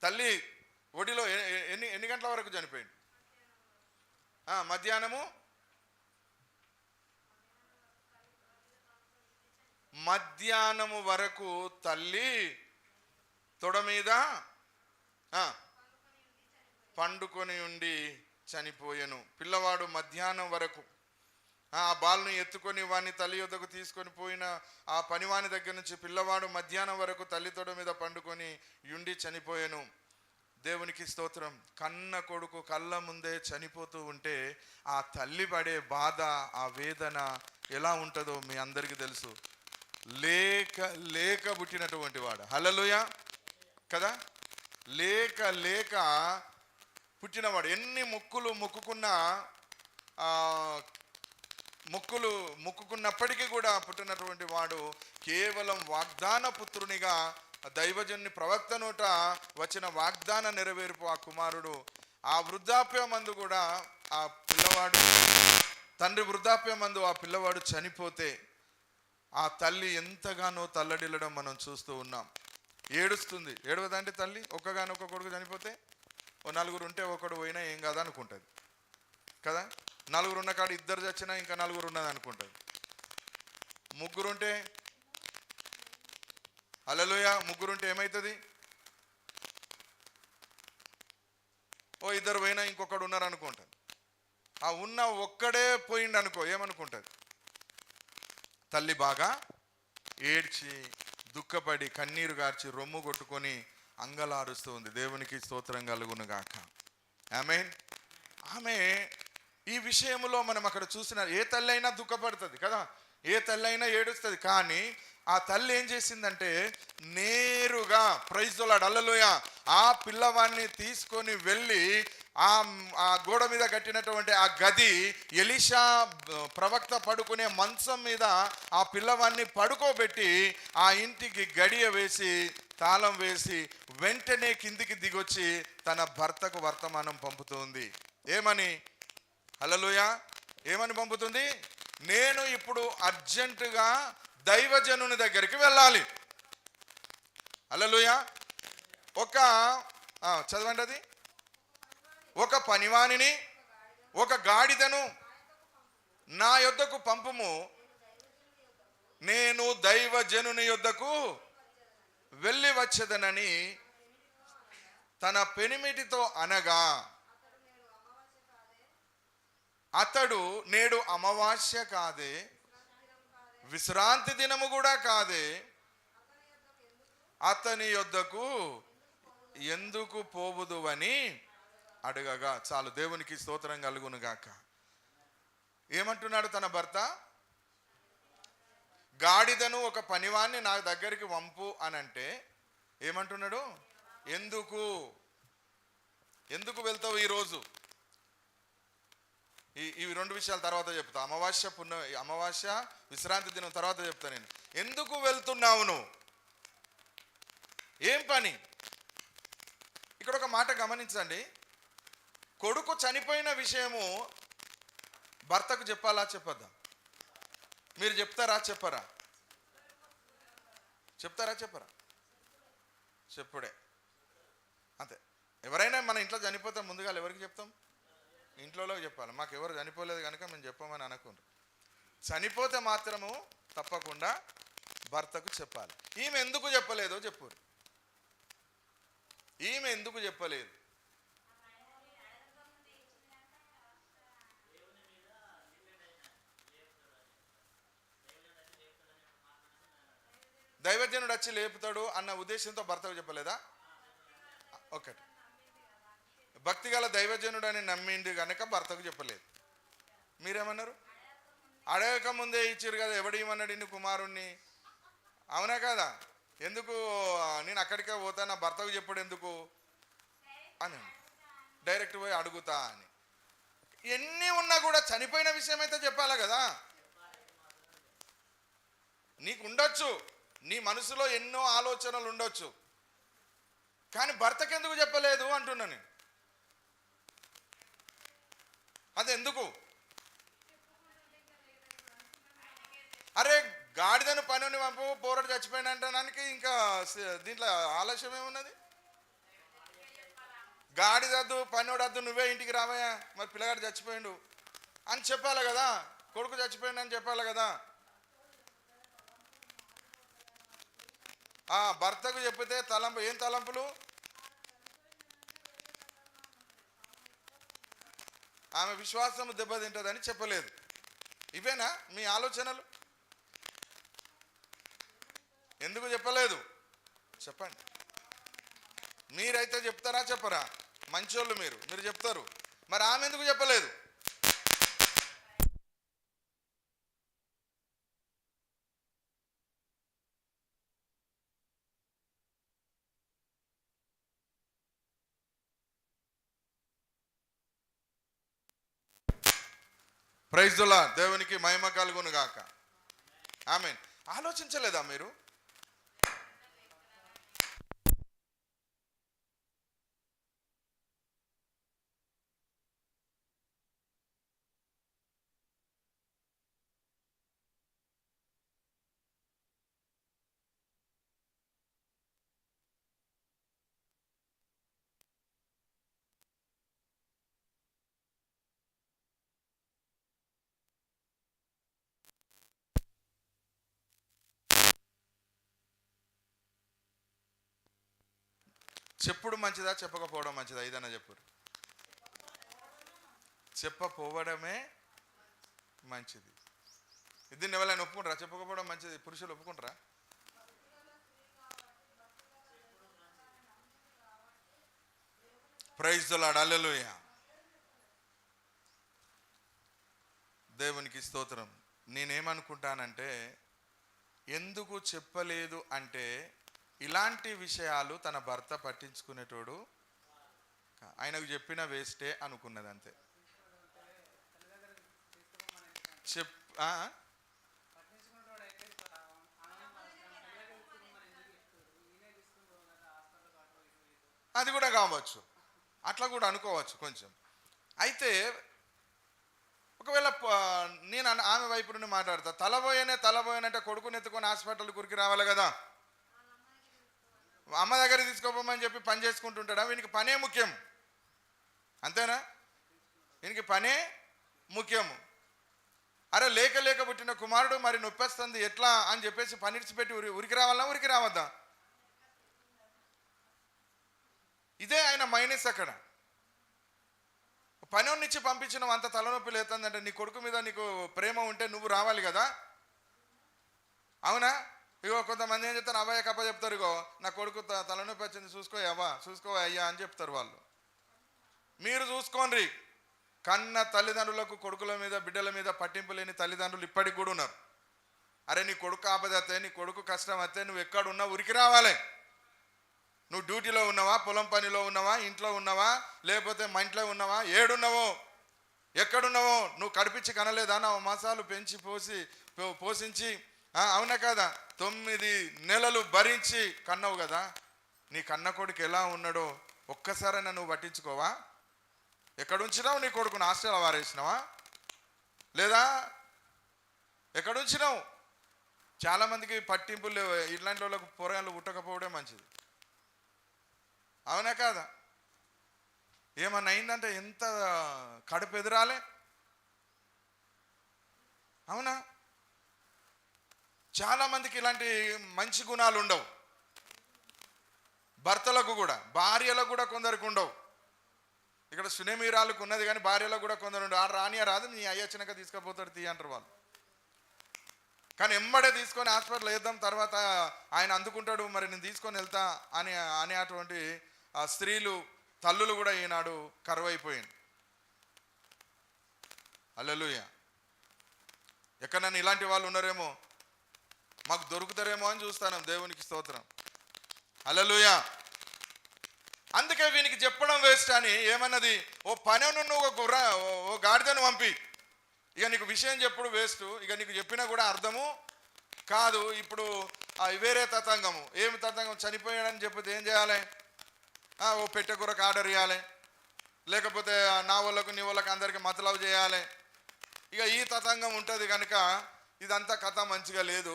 తల్లి ఒడిలో ఎన్ని గంటల వరకు చనిపోయిండు? మధ్యాహ్నము వరకు తల్లి తొడ మీద పండుకొని ఉండి చనిపోయెను. పిల్లవాడు మధ్యాహ్నం వరకు ఆ బాలుని ఎత్తుకొని వాడిని తల్లి యొద్దకు తీసుకొని పోయిన ఆ పనివాని దగ్గర నుంచి పిల్లవాడు మధ్యాహ్నం వరకు తల్లి తొడ మీద పండుకొని యుండి చనిపోయెను. దేవునికి స్తోత్రం. కన్న కొడుకు కళ్ళ ముందే చనిపోతూ ఉంటే ఆ తల్లి పడే బాధ, ఆ వేదన ఎలా ఉంటుందో మీ అందరికీ తెలుసు. లేక లేక పుట్టినటువంటి వాడు, హల్లెలూయా కదా, లేక లేక పుట్టినవాడు. ఎన్ని మొక్కులు మొక్కుకున్నా మొక్కుకున్నప్పటికీ కూడా పుట్టినటువంటి వాడు కేవలం వాగ్దాన పుత్రునిగా దైవజనుని ప్రవక్త నోట వచ్చిన వాగ్దాన నెరవేర్పు ఆ కుమారుడు. ఆ వృద్ధాప్యమందు కూడా ఆ పిల్లవాడు, తండ్రి వృద్ధాప్యమందు ఆ పిల్లవాడు చనిపోతే ఆ తల్లి ఎంతగానో తల్లడిల్లడం మనం చూస్తూ ఉన్నాం. ఏడుస్తుంది. ఏడవదంటే తల్లి? ఒక్కగానొక్క కొడుకు చనిపోతే ఓ నలుగురు ఉంటే ఒకడు పోయినా ఏం కాదు అనుకుంటుంది కదా. నలుగురు ఉన్న కాడ ఇద్దరు చచ్చినా ఇంకా నలుగురు ఉన్నది అనుకుంటుంది. ముగ్గురుంటే, హల్లెలూయా, ముగ్గురుంటే ఏమవుతుంది? ఓ ఇద్దరు పోయినా ఇంకొకడు ఉన్నారు అనుకుంటుంది. ఆ ఉన్న ఒక్కడే పోయిండు అనుకో, ఏమనుకుంటుంది? తల్లి బాగా ఏడ్చి దుఃఖపడి కన్నీరు గార్చి రొమ్ము కొట్టుకొని అంగలారుస్తూ ఉంది. దేవునికి స్తోత్రం కలుగును గాక. ఆమేన్. ఆమె ఈ విషయంలో మనం అక్కడ చూసిన ఏ తల్లి అయినా దుఃఖపడుతుంది కదా, ఏ తల్లి అయినా ఏడుస్తుంది. కానీ ఆ తల్లి ఏం చేసిందంటే నేరుగా, ప్రైజ్ ది లార్డ్, హల్లెలూయా, ఆ పిల్లవాడిని తీసుకొని వెళ్ళి ఆ గోడ మీద కట్టినటువంటి ఆ గది, ఎలీషా ప్రవక్త పడుకునే మంచం మీద ఆ పిల్లవాడిని పడుకోబెట్టి ఆ ఇంటికి గడియ వేసి తాళం వేసి వెంటనే కిందికి దిగొచ్చి తన భర్తకు వర్తమానం పంపుతుంది. ఏమని? హల్లెలూయా, ఏమని పంపుతుంది? నేను ఇప్పుడు అర్జెంటుగా దైవజనుని దగ్గరికి వెళ్ళాలి. హల్లెలూయా. చదవండి అది. ఒక పనివానిని, ఒక గాడిదను నా యొద్దకు పంపుము, నేను దైవజనుని యొద్దకు వెళ్ళి వచ్చేదనని తన పెనిమిటితో అనగా, అతడు నేడు అమావాస్య కాదే, విశ్రాంతి దినము కూడా కాదే, అతని యొద్దకు ఎందుకు పోవుదువని అడగగా. చాలు, దేవునికి స్తోత్రం కలుగును గాక. ఏమంటున్నాడు తన భర్త? గాడిదను ఒక పనివాన్ని నా దగ్గరికి పంపు అని అంటే ఏమంటున్నాడు? ఎందుకు వెళ్తావు ఈరోజు? ఈ రెండు విషయాల తర్వాత చెప్తా. అమావాస్య విశ్రాంతి దినం తర్వాత చెప్తా. నేను ఎందుకు వెళ్తున్నావు నువ్వు? ఏం పని? ఇక్కడ ఒక మాట గమనించండి. కొడుకు చనిపోయిన విషయము భర్తకు చెప్పాలా చెప్పద్దా? మీరు చెప్తారా చెప్పరా? చెప్తారా చెప్పరా? చెప్పుడే అంతే. ఎవరైనా మన ఇంట్లో చనిపోతే ముందుగా ఎవరికి చెప్తాం? ఇంట్లో చెప్పాలి. మాకు ఎవరు చనిపోలేదు కనుక మేము చెప్పమని అనుకుంటాం. చనిపోతే మాత్రము తప్పకుండా భర్తకు చెప్పాలి. ఈమె ఎందుకు చెప్పలేదో చెప్పు. ఈమె ఎందుకు చెప్పలేదు? దైవజనుడు వచ్చి లేపుతాడు అన్న ఉద్దేశంతో భర్తకు చెప్పలేదా? ఒకటి, భక్తి గల దైవజనుడు అని నమ్మింది కనుక భర్తకు చెప్పలేదు. మీరేమన్నారు? అడగక ముందే ఇచ్చారు కదా, ఎవడు ఇవ్వన్నాడు ఇన్ని కుమారుణ్ణి? అవునా కదా? ఎందుకు నేను అక్కడికే పోతా, నా భర్తకు చెప్పడు ఎందుకు అని డైరెక్ట్ పోయి అడుగుతా అని. ఎన్ని ఉన్నా కూడా చనిపోయిన విషయం అయితే చెప్పాలా కదా. నీకు ఉండొచ్చు, నీ మనసులో ఎన్నో ఆలోచనలు ఉండొచ్చు, కానీ భర్తకు ఎందుకు చెప్పలేదు అంటున్నా నేను. అది ఎందుకు? అరే గాడిదను పనుని పంపు, పోరాడు చచ్చిపోయిన అంటానికి ఇంకా దీంట్లో ఆలస్యం ఏమున్నది? గాడిదద్దు, పన్నోడద్దు, నువ్వే ఇంటికి రావయ్యా, మరి పిల్లగాడు చచ్చిపోయిండు అని చెప్పాలి కదా, కొడుకు చచ్చిపోయిండు అని చెప్పాలి కదా. భర్తకు చెప్పితే తలంపు, ఏం తలంపులు? ఆమె విశ్వాసం దెబ్బతింటదని చెప్పలేదు. ఇవేనా మీ ఆలోచనలు? ఎందుకు చెప్పలేదు చెప్పండి. మీరైతే చెప్తారా చెప్పరా? మంచోళ్ళు మీరు చెప్తారు. మరి ఆమె ఎందుకు చెప్పలేదు? Praise the lord. దేవునికి మహిమ కలుగును గాక. ఆమేన్. ఆలోచించలేదా మీరు? చెప్పుడు మంచిదా చెప్పకపోవడం మంచిదా? ఇదన్నా చెప్పు. చెప్పపోవడమే మంచిది. దీన్ని ఎవరైనా ఒప్పుకుంటారా? చెప్పకపోవడం మంచిది పురుషులు ఒప్పుకుంటారా? Praise the Lord. హల్లెలూయా. దేవునికి స్తోత్రం. నేనేమనుకుంటానంటే, ఎందుకు చెప్పలేదు అంటే, ఇలాంటి విషయాలు తన భర్త పట్టించుకునేటోడు, ఆయనకు చెప్పిన వేస్టే అనుకున్నది అంతే. అది కూడా కావచ్చు, అట్లా కూడా అనుకోవచ్చు కొంచెం. అయితే ఒకవేళ నేను ఆమె వైపు నుండి మాట్లాడతా, తలబోయనంటే కొడుకుని ఎత్తుకొని హాస్పిటల్ కురికి రావాలి కదా, అమ్మ దగ్గర తీసుకోపోమని చెప్పి పని చేసుకుంటుంటాడా? వీనికి పనే ముఖ్యం, అంతేనా? వీనికి పనే ముఖ్యము. అరే లేక పుట్టిన కుమారుడు మరి నొప్పేస్తుంది ఎట్లా అని చెప్పేసి పనిడిచిపెట్టి ఉరికి రావాలా, ఉరికి రావద్దా? ఇదే ఆయన మైనస్. అక్కడ పనినిచ్చి పంపించిన అంత తలనొప్పి లేతుందంటే, నీ కొడుకు మీద నీకు ప్రేమ ఉంటే నువ్వు రావాలి కదా, అవునా? ఇగో కొంతమంది ఏం చెప్తారు, అబ్బాయి కప్ప చెప్తారు, ఇగో నా కొడుకు తలనొప్పి వచ్చింది చూసుకో అయ్యా అని చెప్తారు వాళ్ళు. మీరు చూసుకోండి. కన్న తల్లిదండ్రులకు కొడుకుల మీద బిడ్డల మీద పట్టింపు లేని తల్లిదండ్రులు ఇప్పటికి కూడా ఉన్నారు. అరే నీ కొడుకు ఆపదతే, నీ కొడుకు కష్టం అయితే నువ్వు ఎక్కడున్నా ఉరికి రావాలి. నువ్వు డ్యూటీలో ఉన్నావా, పొలం పనిలో ఉన్నావా, ఇంట్లో ఉన్నావా, లేకపోతే మా ఇంట్లో ఉన్నావా, ఏడున్నావో ఎక్కడున్నావో, నువ్వు కడిపించి కనలేదా? 9 మాసాలు పెంచి పోషించి, అవునా కదా, 9 నెలలు భరించి కన్నావు కదా. నీ కన్న కొడుకు ఎలా ఉన్నాడో ఒక్కసారైనా నువ్వు పట్టించుకోవా? ఎక్కడుంచినావు నీ కొడుకును? హాస్టల్ వారేసినావా లేదా? ఎక్కడుంచినావు? చాలామందికి పట్టింపులు లేవు. ఇట్లాంటి వాళ్ళకు పొరగాళ్ళు పుట్టకపోవడం మంచిది, అవునా కాదా? ఏమన్నా అయిందంటే ఎంత కడుపు ఎదురాలే, అవునా? చాలామందికి ఇలాంటి మంచి గుణాలు ఉండవు. భర్తలకు కూడా, భార్యలకు కూడా కొందరికి ఉండవు. ఇక్కడ సునేమీరాలకు ఉన్నది కానీ భార్యలకు కూడా కొందరు ఉండవు. రానియా రాదు, నీ అయ్యొచ్చినాక తీసుకుపోతాడు తీ అంటారు వాళ్ళు. కానీ ఎమ్మడే తీసుకొని హాస్పిటల్ వేద్దాం, తర్వాత ఆయన అందుకుంటాడు, మరి నేను తీసుకొని వెళ్తా అని అటువంటి స్త్రీలు తల్లులు కూడా ఈనాడు కరువైపోయింది. హల్లెలూయా. ఎక్కడన్నా ఇలాంటి వాళ్ళు ఉన్నారేమో, మాకు దొరుకుతారేమో అని చూస్తాను. దేవునికి స్తోత్రం. హల్లెలూయా. అందుకే వీనికి చెప్పడం వేస్ట్ అని ఏమన్నది, ఓ పనిను నువ్వు ఓ గాడిదను పంపి, ఇక నీకు విషయం చెప్పుడు వేస్ట్, ఇక నీకు చెప్పినా కూడా అర్థము కాదు. ఇప్పుడు వేరే తతంగము. ఏమి తతంగం? చనిపోయాడని చెప్పితే ఏం చేయాలి? ఓ పెట్టె కూరకు ఆర్డర్ ఇవ్వాలి, లేకపోతే నా వాళ్ళకు నీ వాళ్ళకి అందరికి మతలవు చేయాలి. ఇక ఈ తతంగం ఉంటుంది కనుక ఇదంతా కథ మంచిగా లేదు.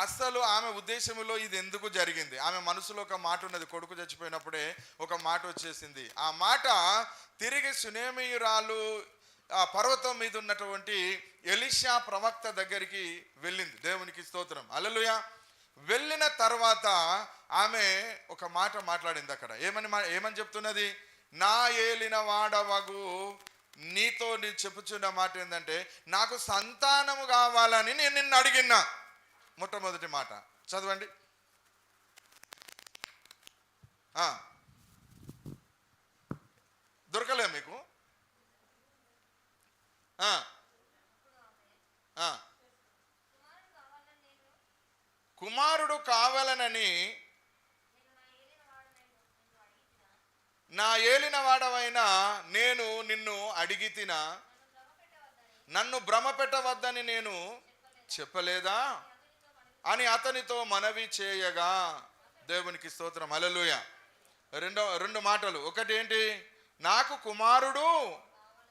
అస్సలు ఆమె ఉద్దేశంలో ఇది ఎందుకు జరిగింది? ఆమె మనసులో ఒక మాట ఉన్నది. కొడుకు చచ్చిపోయినప్పుడే ఒక మాట వచ్చేసింది. ఆ మాట తిరిగి సునేమీయురాలు పర్వతం మీద ఉన్నటువంటి ఎలీషా ప్రవక్త దగ్గరికి వెళ్ళింది. దేవునికి స్తోత్రం. హల్లెలూయా. వెళ్ళిన తర్వాత ఆమె ఒక మాట మాట్లాడింది. అక్కడ ఏమని చెప్తున్నది? నా ఏలిన వాడవగు నీతో నేను చెప్పుచున్న మాట ఏంటంటే, నాకు సంతానము కావాలని నేను నిన్ను అడిగినా. మొట్టమొదటి మాట చదవండి. దొరకలే మీకు? కుమారుడు కావాలనని నా ఏలిన వాడవైనా నేను నిన్ను అడిగితినా, నన్ను భ్రమ పెట్టవద్దని నేను చెప్పలేదా అని అతనితో మనవి చేయగా. దేవునికి స్తోత్రం, హల్లెలూయా. రెండు మాటలు. ఒకటి ఏంటి? నాకు కుమారుడు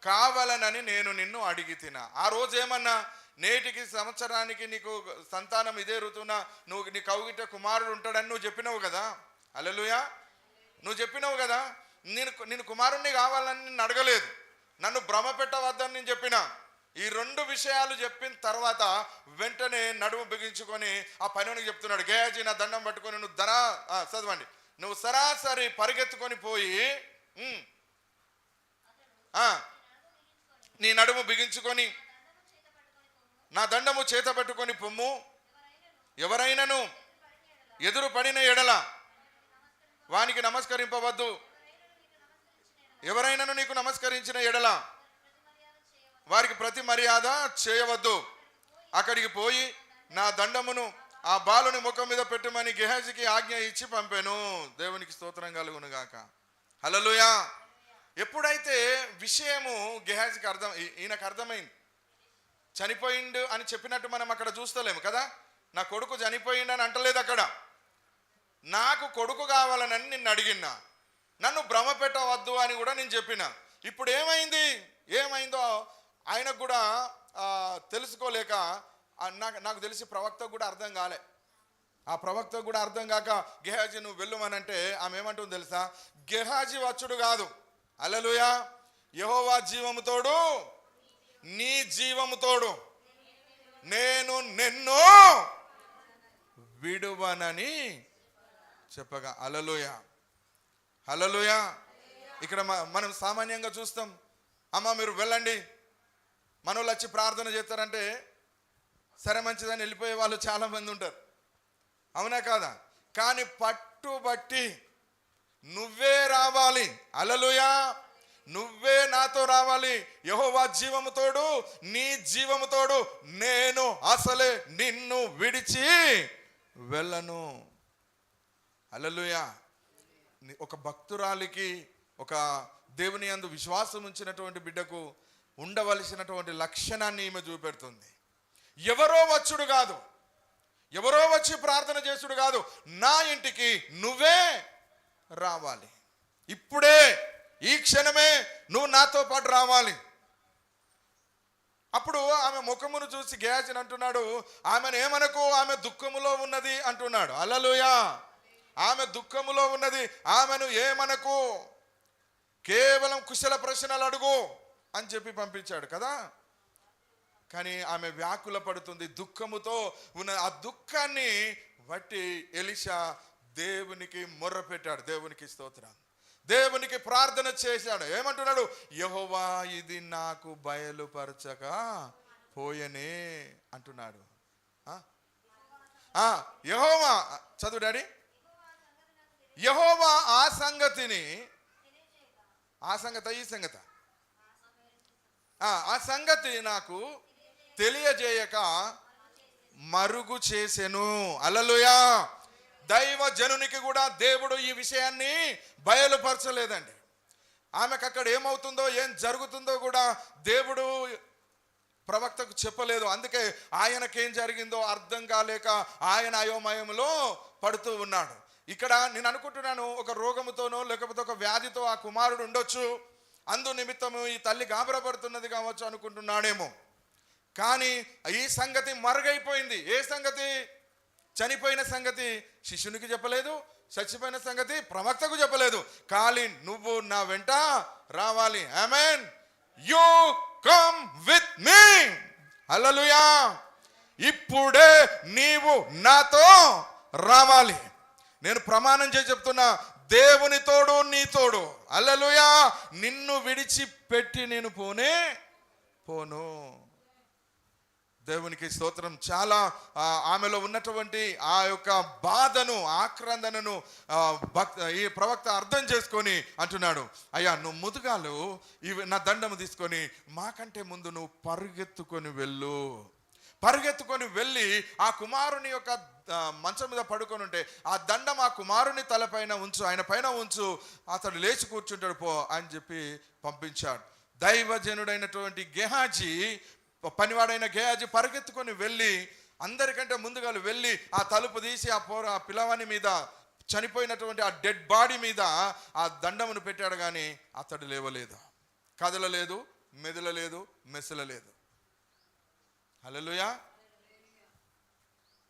కావాలనని నేను నిన్ను అడిగితినా. ఆ రోజు ఏమన్నా? నేటికి సంవత్సరానికి నీకు సంతానం ఇదే ఋతువున నువ్వు నీ కౌగిట కుమారుడు ఉంటాడని నువ్వు చెప్పినావు కదా. హల్లెలూయా. నువ్వు చెప్పినావు కదా. నేను కుమారుణ్ణి కావాలని నిన్ను అడగలేదు, నన్ను భ్రమ పెట్టవద్దని నేను చెప్పిన. ఈ రెండు విషయాలు చెప్పిన తర్వాత వెంటనే నడుము బిగించుకొని ఆ పనివానికి చెప్తున్నాడు, గేయాజీ నా దండం పట్టుకొని నువ్వు చదవండి, నువ్వు సరాసరి పరిగెత్తుకొని పోయి నీ నడుము బిగించుకొని నా దండము చేత పట్టుకొని పొమ్ము. ఎవరైనాను ఎదురు పడిన ఎడల వానికి నమస్కరింపవద్దు. ఎవరైనాను నీకు నమస్కరించిన ఎడల వారికి ప్రతి మర్యాద చేయవద్దు. అక్కడికి పోయి నా దండమును ఆ బాలుని ముఖం మీద పెట్టమని గెహాజీకి ఆజ్ఞ ఇచ్చి పంపాను. దేవునికి స్తోత్రం కలుగును గాక. హల్లెలూయా. ఎప్పుడైతే విషయము గెహాజీకి ఈయనకు అర్థమైంది, చనిపోయిండు అని చెప్పినట్టు మనం అక్కడ చూస్తలేము కదా. నా కొడుకు చనిపోయిండు అని అంటలేదు అక్కడ. నాకు కొడుకు కావాలని నిన్ను అడిగినా, నన్ను భ్రమ పెట్టవద్దు అని కూడా నేను చెప్పిన. ఇప్పుడు ఏమైందో ఆయనకు కూడా తెలుసుకోలేక, నాకు తెలిసి ప్రవక్తకు కూడా అర్థం కాలే. ఆ ప్రవక్తకు కూడా అర్థం కాక గెహాజీ నువ్వు వెళ్ళమనంటే ఆమె ఏమంటుంది తెలుసా? గెహాజీ వచ్చుడు కాదు, హల్లెలూయా, యెహోవా జీవముతోడు నీ జీవముతోడు నేను నిన్ను విడువనని చెప్పగా. హల్లెలూయా, హల్లెలూయా. ఇక్కడ మనం సామాన్యంగా చూస్తాం, అమ్మ మీరు వెళ్ళండి, మనోళ్ళు వచ్చి ప్రార్థన చేస్తారంటే సరే మంచిదని వెళ్ళిపోయే వాళ్ళు చాలా మంది ఉంటారు, అవునా కాదా? కానీ పట్టుబట్టి నువ్వే రావాలి, హల్లెలూయా, నువ్వే నాతో రావాలి, యెహోవా జీవముతోడు నీ జీవముతోడు నేను అసలే నిన్ను విడిచి వెళ్ళను. హల్లెలూయా. ఒక భక్తురాలికి, ఒక దేవుని యందు విశ్వాసం ఉంచినటువంటి బిడ్డకు ఉండవలసినటువంటి లక్షణాన్ని ఈమె చూపెడుతుంది. ఎవరో వచ్చుడు కాదు, ఎవరో వచ్చి ప్రార్థన చేసుడు కాదు, నా ఇంటికి నువ్వే రావాలి. ఇప్పుడే ఈ క్షణమే నువ్వు నాతో పాటు రావాలి. అప్పుడు ఆమె ముఖమును చూసి గెహాజీ అంటున్నాడు, ఆమెను ఏమనకు, ఆమె దుఃఖములో ఉన్నది అంటున్నాడు. హల్లెలూయా. ఆమె దుఃఖములో ఉన్నది, ఆమెను ఏమనకు, కేవలం కుశల ప్రశ్నలు అడుగు అని చెప్పి పంపించాడు కదా. కానీ ఆమె వ్యాకుల పడుతుంది, దుఃఖముతో ఉన్న ఆ దుఃఖాన్ని బట్టి ఎలీషా దేవునికి మొర్ర పెట్టాడు. దేవునికి స్తోత్రం. దేవునికి ప్రార్థన చేశాడు. ఏమంటున్నాడు? యెహోవా ఇది నాకు బయలుపరచక పోయనే అంటున్నాడు. యెహోవా, చదువు డాడీ. యెహోవా ఆ సంగతిని, ఆ సంగతి నాకు తెలియజేయక మరుగు చేసెను. హల్లెలూయా. దైవ జనునికి కూడా దేవుడు ఈ విషయాన్ని బయలుపరచలేదండి. ఆమెకు అక్కడ ఏమవుతుందో ఏం జరుగుతుందో కూడా దేవుడు ప్రవక్తకు చెప్పలేదు. అందుకే ఆయనకేం జరిగిందో అర్థం కాలేక ఆయన అయోమయంలో పడుతూ ఉన్నాడు. ఇక్కడ నేను అనుకుంటున్నాను, ఒక రోగముతోనో లేకపోతే ఒక వ్యాధితో ఆ కుమారుడు ఉండొచ్చు, అందు నిమిత్తము ఈ తల్లి గాబరపడుతున్నది కావచ్చు అనుకుంటున్నాడేమో. కానీ ఈ సంగతి మరుగైపోయింది. ఏ సంగతి? చనిపోయిన సంగతి శిష్యునికి చెప్పలేదు, చచ్చిపోయిన సంగతి ప్రవక్తకు చెప్పలేదు. కానీ నువ్వు నా వెంట రావాలి. ఆమేన్. You come with me. హల్లెలూయా. ఇప్పుడే నీవు నాతో రావాలి. నేను ప్రమాణం చేసి చెప్తున్నా, దేవుని తోడు నీ తోడు. హల్లెలూయా. నిన్ను విడిచిపెట్టి నేను పోను. దేవునికి స్తోత్రం. చాలా ఆమెలో ఉన్నటువంటి ఆ యొక్క బాధను, ఆక్రందనను ఈ ప్రవక్త అర్థం చేసుకొని అంటున్నాడు, అయ్యా నువ్వు ముదుగాలు ఇవి నా దండము తీసుకొని మాకంటే ముందు నువ్వు పరిగెత్తుకొని వెళ్ళి ఆ కుమారుని యొక్క మంచం మీద పడుకొని ఉంటే ఆ దండం ఆ కుమారుని తలపైన ఉంచు, ఆయన పైన ఉంచు, అతడు లేచి కూర్చుంటాడు పో అని చెప్పి పంపించాడు. దైవజనుడైనటువంటి గెహాజీ, పనివాడైన గెహాజీ పరిగెత్తుకొని వెళ్ళి అందరికంటే ముందుగా వెళ్ళి ఆ తలుపు తీసి ఆ పిల్లవాని మీద, చనిపోయినటువంటి ఆ డెడ్ బాడీ మీద ఆ దండమును పెట్టాడు. కానీ అతడు లేవలేదు, కదలలేదు, మెదలలేదు, మెసలలేదు. హల్లెలూయా.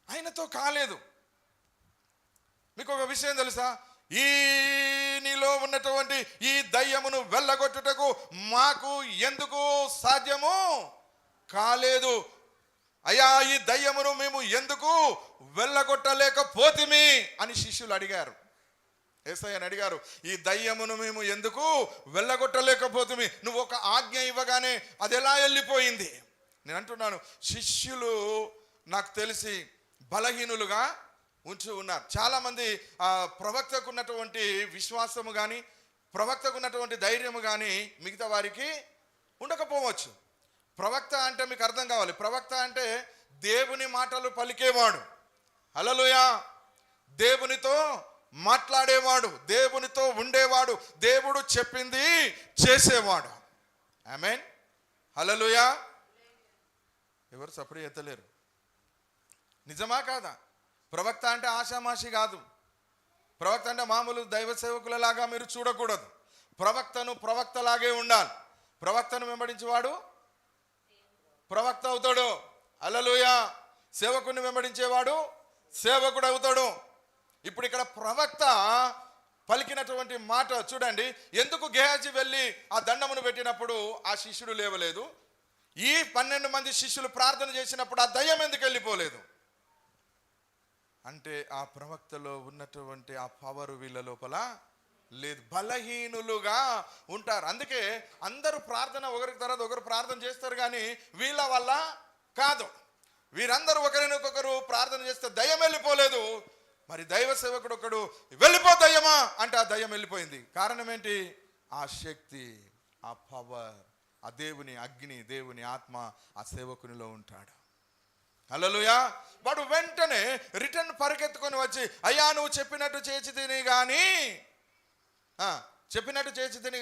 ఆయనతో కాలేదు. మీకు ఒక విషయం తెలుసా? ఈ నీలో ఉన్నటువంటి ఈ దయ్యమును వెళ్ళగొట్టుటకు మాకు ఎందుకు సాధ్యము కాలేదు? అయ్యా ఈ దయ్యమును మేము ఎందుకు వెళ్ళగొట్టలేకపోతిమి అని శిష్యులు అడిగారు. యేసయ్యని అడిగారు, ఈ దయ్యమును మేము ఎందుకు వెళ్ళగొట్టలేకపోతిమి? నువ్వు ఒక ఆజ్ఞ ఇవ్వగానే అది ఎలా వెళ్ళిపోయింది? నేను అంటున్నాను, శిష్యులు నాకు తెలిసి బలహీనులుగా ఉంచి ఉన్నారు. చాలామంది ప్రవక్తకు ఉన్నటువంటి విశ్వాసము కానీ, ప్రవక్తకు ఉన్నటువంటి ధైర్యము కానీ మిగతా వారికి ఉండకపోవచ్చు. ప్రవక్త అంటే మీకు అర్థం కావాలి, ప్రవక్త అంటే దేవుని మాటలు పలికేవాడు. హల్లెలూయా. దేవునితో మాట్లాడేవాడు, దేవునితో ఉండేవాడు, దేవుడు చెప్పింది చేసేవాడు. ఆమేన్. హల్లెలూయా. ఎవరు సపరి ఎత్తలేరు. నిజమా కాదా? ప్రవక్త అంటే ఆషామాషి కాదు. ప్రవక్త అంటే మామూలు దైవ సేవకులలాగా మీరు చూడకూడదు. ప్రవక్తను ప్రవక్తలాగే ఉండాలి. ప్రవక్తను వెంబడించేవాడు ప్రవక్త అవుతాడు. హల్లెలూయా. సేవకుని వెంబడించేవాడు సేవకుడు అవుతాడు. ఇప్పుడు ఇక్కడ ప్రవక్త పలికినటువంటి మాట చూడండి. ఎందుకు గెహాజీ వెళ్ళి ఆ దండమును పెట్టినప్పుడు ఆ శిష్యుడు లేవలేదు? ఈ 12 మంది శిష్యులు ప్రార్థన చేసినప్పుడు ఆ దయ్యం ఎందుకు వెళ్ళిపోలేదు? అంటే ఆ ప్రవక్తలో ఉన్నటువంటి ఆ పవర్ వీళ్ళ లోపల లేదు. బలహీనులుగా ఉంటారు. అందుకే అందరూ ప్రార్థన ఒకరికి తర్వాత ఒకరు ప్రార్థన చేస్తారు, కానీ వీళ్ళ వల్ల కాదు. వీరందరూ ఒకరినొకరు ప్రార్థన చేస్తే దయ్యం వెళ్ళిపోలేదు. మరి దైవ సేవకుడు ఒకడు వెళ్ళిపో దయ్యమా అంటే ఆ దయ్యం వెళ్ళిపోయింది. కారణం ఏంటి? ఆ శక్తి, ఆ పవర్, ఆ దేవుని అగ్ని, దేవుని ఆత్మ ఆ సేవకునిలో ఉంటాడు. హల్లెలూయా. వాడు వెంటనే రిటర్న్ పరిగెత్తుకొని వచ్చి, అయ్యా నువ్వు చెప్పినట్టు చేసి తిని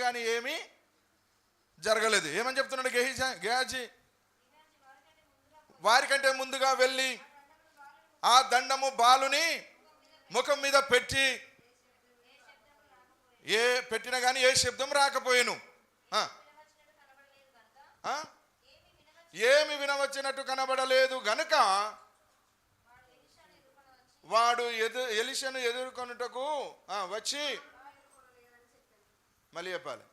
కానీ ఏమీ జరగలేదు. ఏమని చెప్తున్నాడు గెహాజీ? వారికంటే ముందుగా వెళ్ళి ఆ దండము బాలుని ముఖం మీద పెట్టినా కానీ ఏ శబ్దం రాకపోయేను. ఏమి వినవచ్చినట్టు కనబడలేదు గనుక వాడు ఎలీషాను ఎదుర్కొనుటకు వచ్చి, మళ్ళీ చెప్పాలి,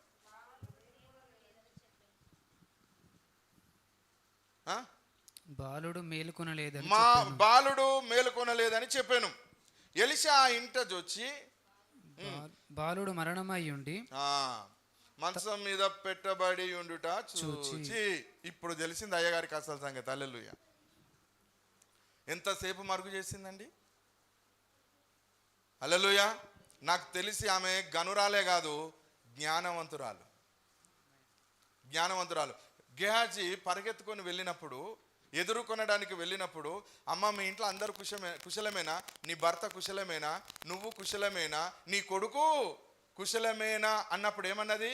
బాలుడు మేలుకొనలేదని చెప్పాను. ఎలీషా ఆ ఇంట వచ్చి బాలుడు మరణమై ఉండి మంచం మీద పెట్టబడి ఉండుట చూచి. ఇప్పుడు తెలిసింది అయ్యగారికి అసలు సంగతి. హల్లెలూయా. ఎంతసేపు మరుగు చేసిందండి. హల్లెలూయా. నాకు తెలిసి ఆమె గనురాలే కాదు, జ్ఞానవంతురాలు. గెహాజీ పరిగెత్తుకొని వెళ్ళినప్పుడు, ఎదుర్కొనడానికి వెళ్ళినప్పుడు, అమ్మ మీ ఇంట్లో అందరూ కుశలమేనా? నీ భర్త కుశలమేనా? నువ్వు కుశలమేనా? నీ కొడుకు కుశలమేనా అన్నప్పుడు ఏమన్నది?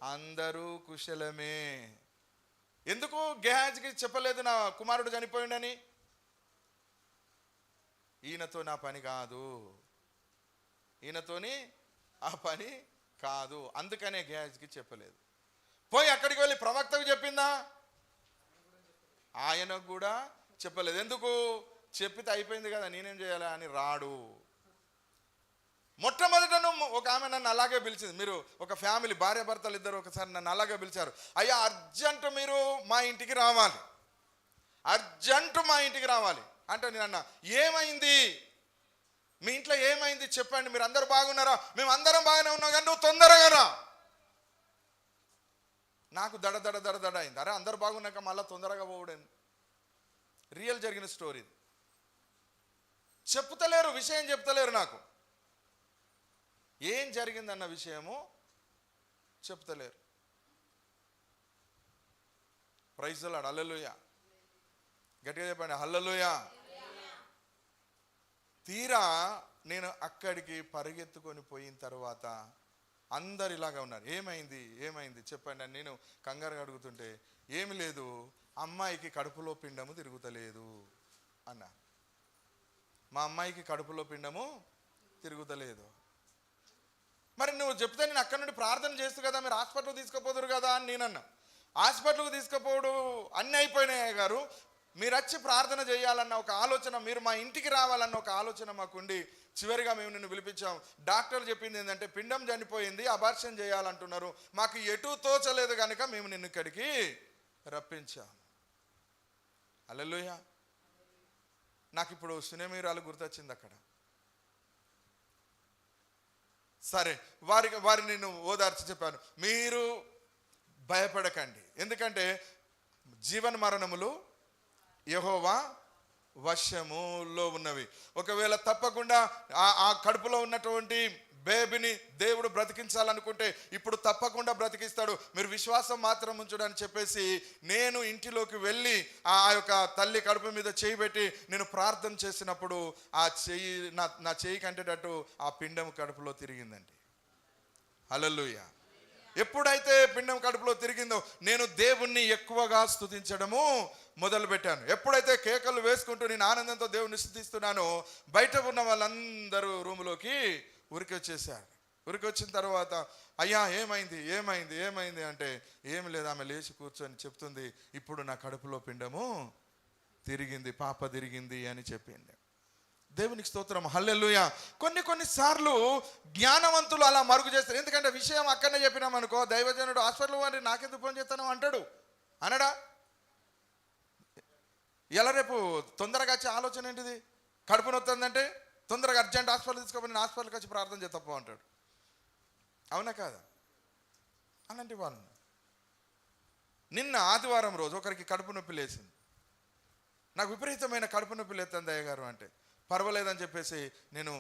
అందరూ కుశలమే. ఎందుకు గెహాజీకి చెప్పలేదు నా కుమారుడు చనిపోయిండని? ఈయనతో నా పని కాదు, ఈయనతోని ఆ పని కాదు, అందుకనే గెహాజీకి చెప్పలేదు. పోయి అక్కడికి వెళ్ళి ప్రవక్తకు చెప్పిందా? ఆయనకు కూడా చెప్పలేదు. ఎందుకు? చెప్పితే అయిపోయింది కదా, నేనేం చేయాలి అని రాడు. మొట్టమొదట ఒక ఆమె నన్ను అలాగే పిలిచింది. మీరు ఒక ఫ్యామిలీ భార్యాభర్తలు ఇద్దరు ఒకసారి నన్ను అలాగే పిలిచారు, అయ్యా అర్జెంటు మీరు మా ఇంటికి రావాలి, అర్జెంటు మా ఇంటికి రావాలి అంటే నేను అన్నా, ఏమైంది? మీ ఇంట్లో ఏమైంది చెప్పండి, మీరు అందరూ బాగున్నారా? మేము అందరం బాగానే ఉన్నాం, కానీ నువ్వు తొందరగా రా. నాకు దడ దడ దడ దడ అయింది. అరే అందరు బాగున్నాక మళ్ళీ తొందరగా పోవడం. రియల్ జరిగిన స్టోరీ. చెప్తలేరు, విషయం చెప్తలేరు. నాకు ఏం జరిగిందన్న విషయము చెప్తలేరు. Praise the Lord. హల్లెలూయా. గట్టిగా చెప్పండి హల్లెలూయా. తీరా నేను అక్కడికి పరిగెత్తుకొని పోయిన తర్వాత అందరు ఇలాగా ఉన్నారు. ఏమైంది ఏమైంది చెప్పండి అని నేను కంగారుగా అడుగుతుంటే, ఏమి లేదు, అమ్మాయికి కడుపులో పిండము తిరుగుతలేదు అన్నా. మా అమ్మాయికి కడుపులో పిండము తిరుగుతలేదు. మరి నువ్వు చెప్తే నేను అక్కడి నుండి ప్రార్థన చేస్తూ కదా, మీరు హాస్పిటల్కి తీసుకుపోదురు కదా అని నేనన్నా. హాస్పిటల్కి తీసుకుపోవడు అన్నీ అయిపోయినాయి గారు, మీరు వచ్చి ప్రార్థన చేయాలన్న ఒక ఆలోచన, మీరు మా ఇంటికి రావాలన్న ఒక ఆలోచన మాకుండి చివరిగా మేము నిన్ను పిలిపించాం. డాక్టర్ చెప్పింది ఏంటంటే పిండం చనిపోయింది, అబార్షన్ చేయాలంటున్నారు. మాకు ఎటు తోచలేదు కనుక మేము నిన్ను ఇక్కడికి రప్పించాం. హల్లెలూయా. నాకు ఇప్పుడు సునేమీరాలు గుర్తొచ్చింది అక్కడ. సరే, వారిని నేను ఓదార్చి చెప్పాను, మీరు భయపడకండి, ఎందుకంటే జీవన మరణములు యెహోవా వశములో ఉన్నవి. ఒకవేళ తప్పకుండా ఆ కడుపులో ఉన్నటువంటి బేబీని దేవుడు బ్రతికించాలనుకుంటే ఇప్పుడు తప్పకుండా బ్రతికిస్తాడు, మీరు విశ్వాసం మాత్రం ఉంచుడని చెప్పేసి నేను ఇంటిలోకి వెళ్ళి ఆ యొక్క తల్లి కడుపు మీద చేయి పెట్టి నేను ప్రార్థన చేసినప్పుడు ఆ చెయ్యి నా చెయ్యి కంటేటట్టు ఆ పిండం కడుపులో తిరిగిందండి. హల్లెలూయా. ఎప్పుడైతే పిండం కడుపులో తిరిగిందో నేను దేవుణ్ణి ఎక్కువగా స్తుతించడము మొదలు పెట్టాను. ఎప్పుడైతే కేకలు వేసుకుంటూ నేను ఆనందంతో దేవుణ్ణి స్తుతిస్తున్నానో బయట ఉన్న వాళ్ళందరూ రూములోకి ఉరికి వచ్చేసారు. ఉరికి వచ్చిన తర్వాత అయ్యా ఏమైంది ఏమైంది ఏమైంది అంటే, ఏమి లేదు, ఆమె లేచి కూర్చొని చెప్తుంది, ఇప్పుడు నా కడుపులో పిండము తిరిగింది, పాప తిరిగింది అని చెప్పింది. దేవునికి స్తోత్రం. హల్లెలూయా. కొన్ని సార్లు జ్ఞానవంతులు అలా మరుగు చేస్తారు. ఎందుకంటే విషయం అక్కడనే చెప్పినాం అనుకో, దైవజనుడు హాస్పిటల్ వారి నాకెందుకు ఫోన్ చేస్తాను అంటాడు, అనడా? ఎలా రేపు తొందరగా వచ్చే ఆలోచన ఏంటిది? కడుపు నొత్తుందంటే తొందరగా అర్జెంట్ హాస్పిటల్ తీసుకోమని హాస్పిటల్కి వచ్చి ప్రార్థన చేస్తప్ప అంటాడు. అవునా కాదా? అలాంటి వాళ్ళు నిన్న ఆదివారం రోజు ఒకరికి కడుపు నొప్పి లేచింది. నాకు విపరీతమైన కడుపు నొప్పి లేస్తుంది అయ్య గారు అంటే, పర్వాలేదని చెప్పేసి నేను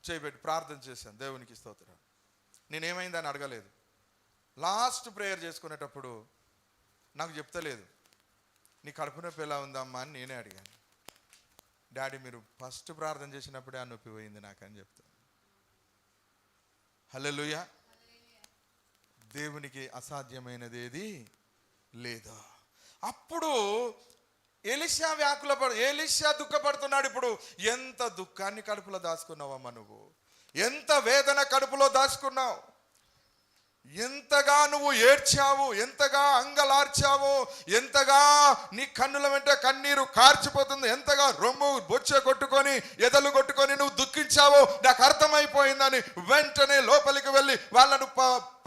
చేయబెట్టి ప్రార్థన చేశాను. దేవునికి స్తోత్రం. నేనేమైందని అడగలేదు. లాస్ట్ ప్రేయర్ చేసుకునేటప్పుడు నాకు చెప్తలేదు, నీ కడుపు నొప్పి ఎలా ఉందమ్మా అని నేనే అడిగాను. డాడీ మీరు ఫస్ట్ ప్రార్థన చేసినప్పుడే ఆ నొప్పి పోయింది నాకని చెప్తాను. హల్లెలూయా. దేవునికి అసాధ్యమైనది ఏది లేదు. అప్పుడు ఎలీషా దుఃఖపడుతున్నాడు. ఇప్పుడు ఎంత దుఃఖాన్ని కడుపులో దాచుకున్నావమ్మా నువ్వు, ఎంత వేదన కడుపులో దాచుకున్నావు, ఎంతగా నువ్వు ఏడ్చావు, ఎంతగా అంగలార్చావు, ఎంతగా నీ కన్నుల వెంట కన్నీరు కార్చిపోతుంది, ఎంతగా రొమ్ము బొచ్చ కొట్టుకొని ఎదలు కొట్టుకొని నువ్వు దుఃఖించావో నాకు అర్థమైపోయిందని వెంటనే లోపలికి వెళ్ళి వాళ్ళను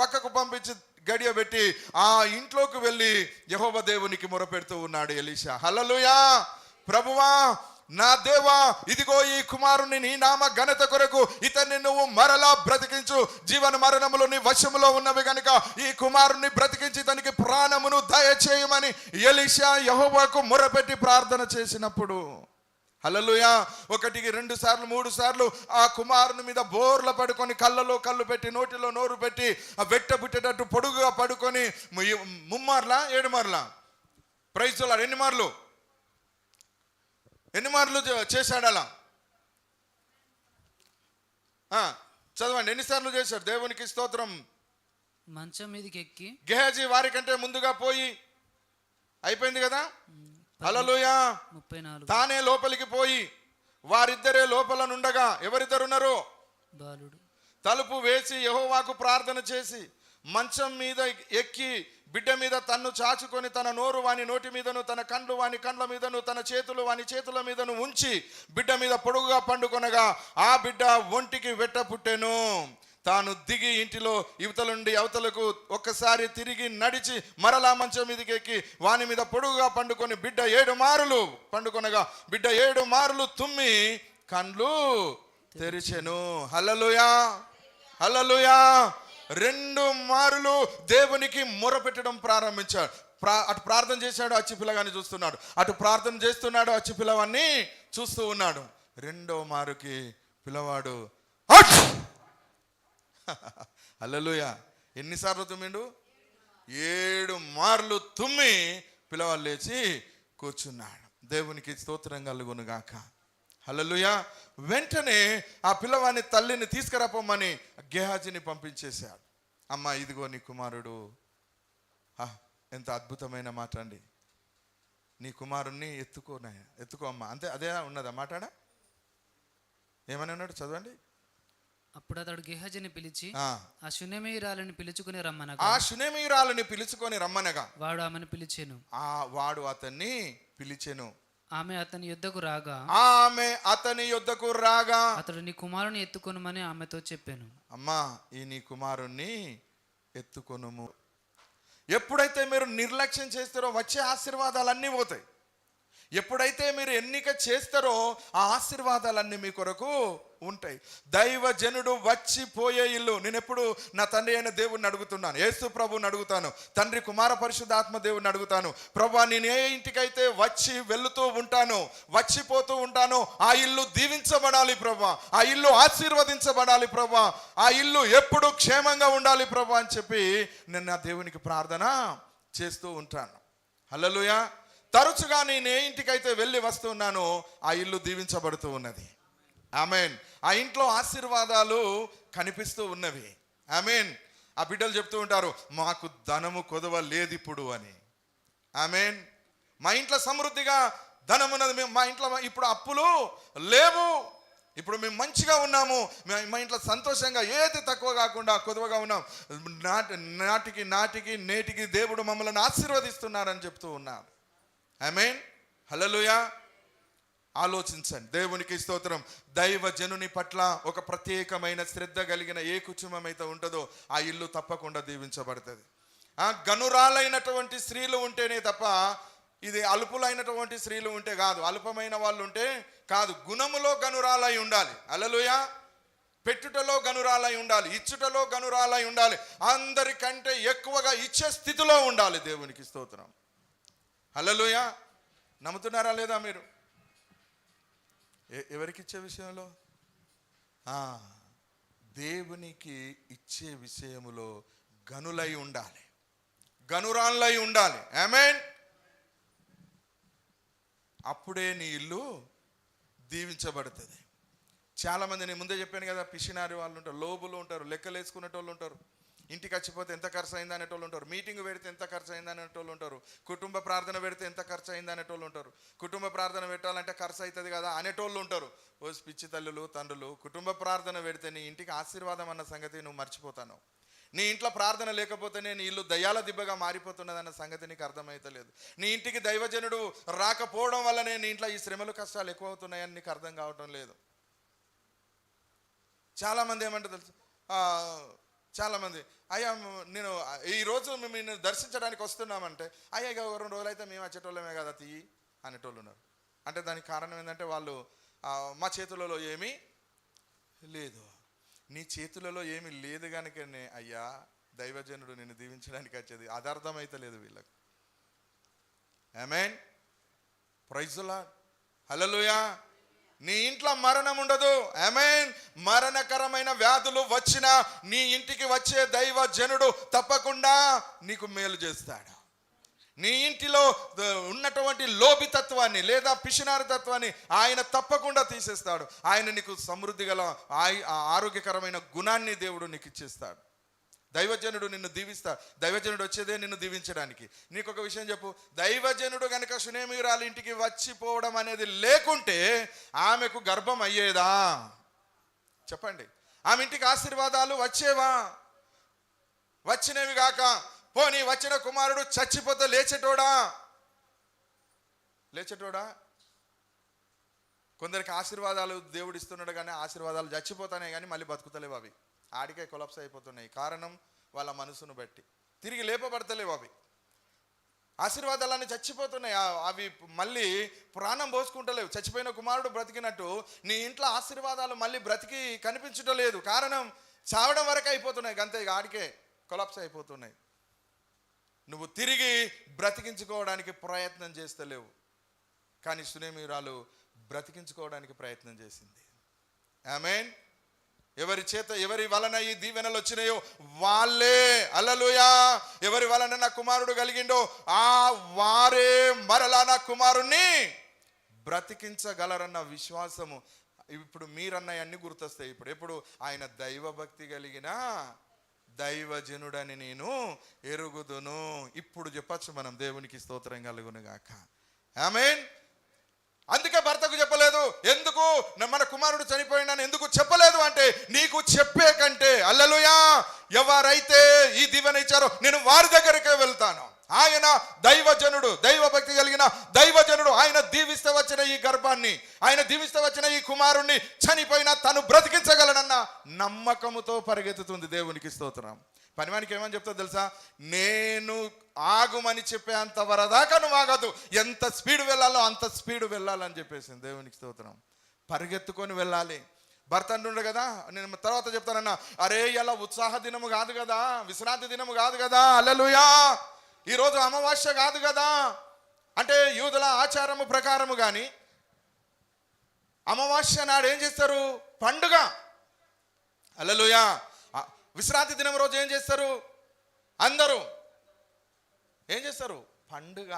పక్కకు పంపించి గడియ పెట్టి ఆ ఇంట్లోకి వెళ్ళి యెహోవా దేవునికి మొరపెడుతూ ఉన్నాడు ఎలీషా. హల్లెలూయా. ప్రభువా నా దేవా, ఇదిగో ఈ కుమారుని నీ నామ ఘనత కొరకు ఇతన్ని నువ్వు మరలా బ్రతికించు, జీవన మరణములు నీ వశములో ఉన్నవి కనుక ఈ కుమారుని బ్రతికించి ఇతనికి ప్రాణమును దయచేయమని ఎలీషా యెహోవాకు మొరపెట్టి ప్రార్థన చేసినప్పుడు, హల్లెలూయా, 1, 2 సార్లు 3 సార్లు ఆ కుమారుని మీద బోర్ల పడుకొని కళ్ళలో కళ్ళు పెట్టి నోటిలో నోరు పెట్టి ఆ వెట్ట పుట్టేటట్టు పొడుగుగా పడుకొని 3 మార్లా 7 మార్లా ప్రైజ్ ది లార్డ్ ఎన్ని మార్లు చేశాడు అలా? చదవండి, ఎన్నిసార్లు చేశాడు? దేవునికి స్తోత్రం. మంచం మీదకి ఎక్కి గెహజీ వారికంటే ముందుగా పోయి అయిపోయింది కదా. హల్లెలూయా. 34 తానే లోపలికి పోయి వారిద్దరే లోపల నుండగా, ఎవరిద్దరున్నారు? బాలుడు తలుపు వేసి యెహోవాకు ప్రార్థన చేసి మంచం మీద ఎక్కి బిడ్డ మీద తన్ను చాచుకొని తన నోరు వాని నోటి మీదను తన కండ్లు వాని కండ్ల మీదను తన చేతులు వాని చేతుల మీదను ఉంచి బిడ్డ మీద పొడుగుగా పండుకొనగా ఆ బిడ్డ ఒంటికి వెట్ట పుట్టెను. తాను దిగి ఇంటిలో యువతల నుండి అవతలకు ఒక్కసారి తిరిగి నడిచి మరలా మంచం మీదకి ఎక్కి వాని మీద పొడుగుగా పండుకొని బిడ్డ 7 మారులు పండుకొనగా బిడ్డ 7 మారులు తుమ్మి కండ్లు తెరిచెను. హల్లెలూయా, హల్లెలూయా. 2 మారులు దేవునికి మొరపెట్టడం ప్రారంభించాడు. అటు ప్రార్థన చేశాడు, అచ్చి పిల్లగాన్ని చూస్తున్నాడు. అటు ప్రార్థన చేస్తున్నాడు, అచ్చి పిల్లవాన్ని చూస్తూ ఉన్నాడు. 2వ మారుకి పిల్లవాడు హల్లెలూయా. ఎన్నిసార్లు తుమ్మిండు? 7 మార్లు తుమ్మి పిల్లవాడు లేచి కూర్చున్నాడు. దేవునికి స్తోత్రం కలుగును గాక. హల్లెలూయా. వెంటనే ఆ పిల్లవాని తల్లిని తీసుకురాపోమని గేహాజీని పంపించేశాడు. అమ్మ, ఇదిగో నీ కుమారుడు. ఎంత అద్భుతమైన మాట అండి. నీ కుమారుణ్ణి ఎత్తుకో అమ్మ. అంతే, అదే ఉన్నదా మాట్లాడ? ఏమని అన్నాడు? చదవండి. అప్పుడు అతడు గేహజీని పిలిచి ఆ షునేమీయురాలిని పిలుచుకుని రమ్మనగా వాడు ఆమెను పిలిచెను. వాడు అతన్ని పిలిచెను. ఆమె అతని యుద్ధకు రాగా అతడు నీ కుమారుని ఎత్తుకొనుమని ఆమెతో చెప్పాను. అమ్మా, ఈ నీ కుమారుణ్ణి ఎత్తుకొనుము. ఎప్పుడైతే మీరు నిర్లక్ష్యం చేస్తారో వచ్చే ఆశీర్వాదాలన్నీ పోతాయి. ఎప్పుడైతే మీరు ఎన్నిక చేస్తారో ఆ ఆశీర్వాదాలన్నీ మీ కొరకు ఉంటాయి. దైవజనుడు వచ్చిపోయే ఇల్లు. నేను ఎప్పుడు నా తండ్రి అయిన దేవుడిని అడుగుతున్నాను, యేసు ప్రభుని అడుగుతాను, తండ్రి కుమార పరిశుద్ధాత్మ దేవుడిని అడుగుతాను, ప్రభా నేను ఏ ఇంటికైతే వచ్చి వెళుతూ ఉంటానో, వచ్చిపోతూ ఉంటానో ఆ ఇల్లు దీవించబడాలి ప్రభా, ఆ ఇల్లు ఆశీర్వదించబడాలి ప్రభా, ఆ ఇల్లు ఎప్పుడు క్షేమంగా ఉండాలి ప్రభా అని చెప్పి నేను నా దేవునికి ప్రార్థన చేస్తూ ఉంటాను. హల్లెలూయా. తరచుగా నేను ఏ ఇంటికైతే వెళ్ళి వస్తున్నానో ఆ ఇల్లు దీవించబడుతూ ఉన్నది. ఆమేన్. ఆ ఇంట్లో ఆశీర్వాదాలు కనిపిస్తూ ఉన్నవి. ఆమేన్. ఆ బిడ్డలు చెప్తూ ఉంటారు, మాకు ధనము కొదవ లేదు ఇప్పుడు అని. ఆమేన్. మా ఇంట్లో సమృద్ధిగా ధనం ఉన్నది. మా ఇంట్లో ఇప్పుడు అప్పులు లేవు. ఇప్పుడు మేము మంచిగా ఉన్నాము. మా ఇంట్లో సంతోషంగా, ఏది తక్కువ కాకుండా కొదవగా ఉన్నాం. నాటికి నేటికి దేవుడు మమ్మల్ని ఆశీర్వదిస్తున్నారని చెప్తూ ఉన్నారు. ఆమేన్. హల్లెలూయా. ఆలోచించండి. దేవునికి స్తోత్రం. దైవజనుని పట్ల ఒక ప్రత్యేకమైన శ్రద్ధ కలిగిన ఏ కుటుంబం అయితే ఉంటుందో ఆ ఇల్లు తప్పకుండా దీవించబడుతుంది. గనురాలైనటువంటి స్త్రీలు ఉంటేనే తప్ప, ఇది అల్పులైనటువంటి స్త్రీలు ఉంటే కాదు, అల్పమైన వాళ్ళు ఉంటే కాదు. గుణములో గనురాలై ఉండాలి. హల్లెలూయా. పెట్టుటలో గనురాలై ఉండాలి, ఇచ్చుటలో గనురాలై ఉండాలి, అందరికంటే ఎక్కువగా ఇచ్చే స్థితిలో ఉండాలి. దేవునికి స్తోత్రం. హల్లెలూయా. నమ్ముతున్నారా లేదా మీరు? ఎవరికి ఇచ్చే విషయంలో? దేవునికి ఇచ్చే విషయములో గనులై ఉండాలి, గనురాన్లై ఉండాలి. ఆమేన్. అప్పుడే నీ ఇల్లు దీవించబడుతుంది. చాలామంది, నేను ముందే చెప్పాను కదా, పిసినారి వాళ్ళు ఉంటారు, లోబులు ఉంటారు, లెక్కలు వేసుకునేటోళ్ళు ఉంటారు, ఇంటికి వచ్చిపోతే ఎంత ఖర్చు అయింది అనేటోళ్ళు ఉంటారు, మీటింగ్ పెడితే ఎంత ఖర్చు అయింది అనేటోళ్ళు ఉంటారు, కుటుంబ ప్రార్థన పెడితే ఎంత ఖర్చు అయింది అనేటోళ్ళు ఉంటారు, కుటుంబ ప్రార్థన పెట్టాలంటే ఖర్చు అవుతుంది కదా అనేటోళ్ళు ఉంటారు. ఓ పిచ్చి తల్లులు తండ్రులు, కుటుంబ ప్రార్థన పెడితే నీ ఇంటికి ఆశీర్వాదం అన్న సంగతి నువ్వు మర్చిపోతాను. నీ ఇంట్లో ప్రార్థన లేకపోతేనే నీ ఇల్లు దయ్యాల దిబ్బగా మారిపోతున్నదన్న సంగతి నీకు అర్థమైతలేదు. నీ ఇంటికి దైవజనుడు రాకపోవడం వల్లనే నీ ఇంట్లో ఈ శ్రమలు కష్టాలు ఎక్కువ అవుతున్నాయని నీకు అర్థం కావటం లేదు. చాలామంది ఏమంటే తెలుసు, చాలామంది, అయ్యా నేను ఈరోజు మేము దర్శించడానికి వస్తున్నామంటే, అయ్యా ఇక 2 రోజులు అయితే మేము వచ్చేటోళ్ళమే కదా తీయి అనేటోళ్ళు ఉన్నారు. అంటే దానికి కారణం ఏంటంటే వాళ్ళు మా చేతులలో ఏమీ లేదు. నీ చేతులలో ఏమీ లేదు కనుకనే అయ్యా దైవజనుడు నిన్ను దీవించడానికి వచ్చేది. అది అర్థమైతే లేదు వీళ్ళకు. Amen. Praise the Lord. Hallelujah. నీ ఇంట్లో మరణం ఉండదు. ఆమేన్. మరణకరమైన వ్యాధులు వచ్చినా నీ ఇంటికి వచ్చే దైవజనుడు తప్పకుండా నీకు మేలు చేస్తాడు. నీ ఇంటిలో ఉన్నటువంటి లోభితత్వాన్ని లేదా పిసినారి తత్వాన్ని ఆయన తప్పకుండా తీసేస్తాడు. ఆయన నీకు సమృద్ధి గల ఆరోగ్యకరమైన గుణాన్ని దేవుడు నీకు ఇచ్చేస్తాడు. దైవజనుడు నిన్ను దీవిస్తాడు. దైవజనుడు వచ్చేదే నిన్ను దీవించడానికి. నీకు ఒక విషయం చెప్పు, దైవజనుడు కనుక షునేమీయురాలి ఇంటికి వచ్చిపోవడం అనేది లేకుంటే ఆమెకు గర్భం అయ్యేదా? చెప్పండి. ఆమె ఇంటికి ఆశీర్వాదాలు వచ్చేవా? వచ్చినవి గాక పోనీ వచ్చిన కుమారుడు చచ్చిపోతే లేచేటోడా? కొందరికి ఆశీర్వాదాలు దేవుడు ఇస్తున్నాడు కానీ ఆశీర్వాదాలు చచ్చిపోతానే కానీ మళ్ళీ బతుకుతలేవు. అవి ఆడికే కొలాప్స్ అయిపోతున్నాయి. కారణం వాళ్ళ మనసును బట్టి తిరిగి లేపబడతలేవు. అవి ఆశీర్వాదాలన్నీ చచ్చిపోతున్నాయి. అవి మళ్ళీ ప్రాణం పోసుకుంటలేవు. చచ్చిపోయిన కుమారుడు బ్రతికినట్టు నీ ఇంట్లో ఆశీర్వాదాలు మళ్ళీ బ్రతికి కనిపించడం లేదు. కారణం చావడం వరకు అయిపోతున్నాయి, అంతే. ఆడికే కొలాప్స్ అయిపోతున్నాయి. నువ్వు తిరిగి బ్రతికించుకోవడానికి ప్రయత్నం చేస్తలేవు. కానీ సునేమిరాలు బ్రతికించుకోవడానికి ప్రయత్నం చేసింది. ఆమేన్. ఎవరి వలన ఈ దీవెనలు వచ్చినాయో వాళ్ళే, హల్లెలూయా, ఎవరి వలన నా కుమారుడు కలిగిండో వారే మరలా నా కుమారుణ్ణి బ్రతికించగలరన్న విశ్వాసము. ఇప్పుడు మీరన్నయన్నీ గుర్తొస్తాయి. ఎప్పుడు ఆయన దైవభక్తి కలిగిన దైవజనుడని నేను ఎరుగుదును. ఇప్పుడు చెప్పచ్చు మనం, దేవునికి స్తోత్రం కలుగును గాక. ఆమేన్. అందుకే భర్తకు చెప్పలేదు. ఎందుకు మన కుమారుడు చనిపోయినాను ఎందుకు చెప్పలేదు అంటే, నీకు చెప్పే కంటే, హల్లెలూయా, ఎవరైతే ఈ దీవెన ఇచ్చారో నేను వారి దగ్గరికే వెళ్తాను. ఆయన దైవజనుడు, దైవభక్తి కలిగిన దైవజనుడు. ఆయన దీవిస్తే వచ్చిన ఈ గర్భాన్ని, ఆయన దీవిస్తే వచ్చిన ఈ కుమారుణ్ణి చనిపోయినా తను బ్రతికించగలనన్న నమ్మకముతో పరిగెత్తుతుంది. దేవునికి స్తోత్రం. పనివానికి ఏమని చెప్తా తెలుసా? నేను ఆగుమని చెప్పే అంత వరదాకా నువ్వు ఆగదు. ఎంత స్పీడ్ వెళ్ళాలో అంత స్పీడ్ వెళ్ళాలని చెప్పేసింది. దేవునికి స్తోత్రం. పరిగెత్తుకొని వెళ్ళాలి. భర్త అంటుండే కదా, నేను తర్వాత చెప్తానన్నా, అరే ఇలా ఉత్సాహ దినము కాదు కదా, విశ్రాంతి దినము కాదు కదా, హల్లెలూయా, ఈరోజు అమావాస్య కాదు కదా అంటే, యూదుల ఆచారము ప్రకారము కానీ అమావాస్య నాడు ఏం చేస్తారు? పండుగ. హల్లెలూయా. విశ్రాంతి దినం రోజు ఏం చేస్తారు? అందరూ ఏం చేస్తారు? పండుగ.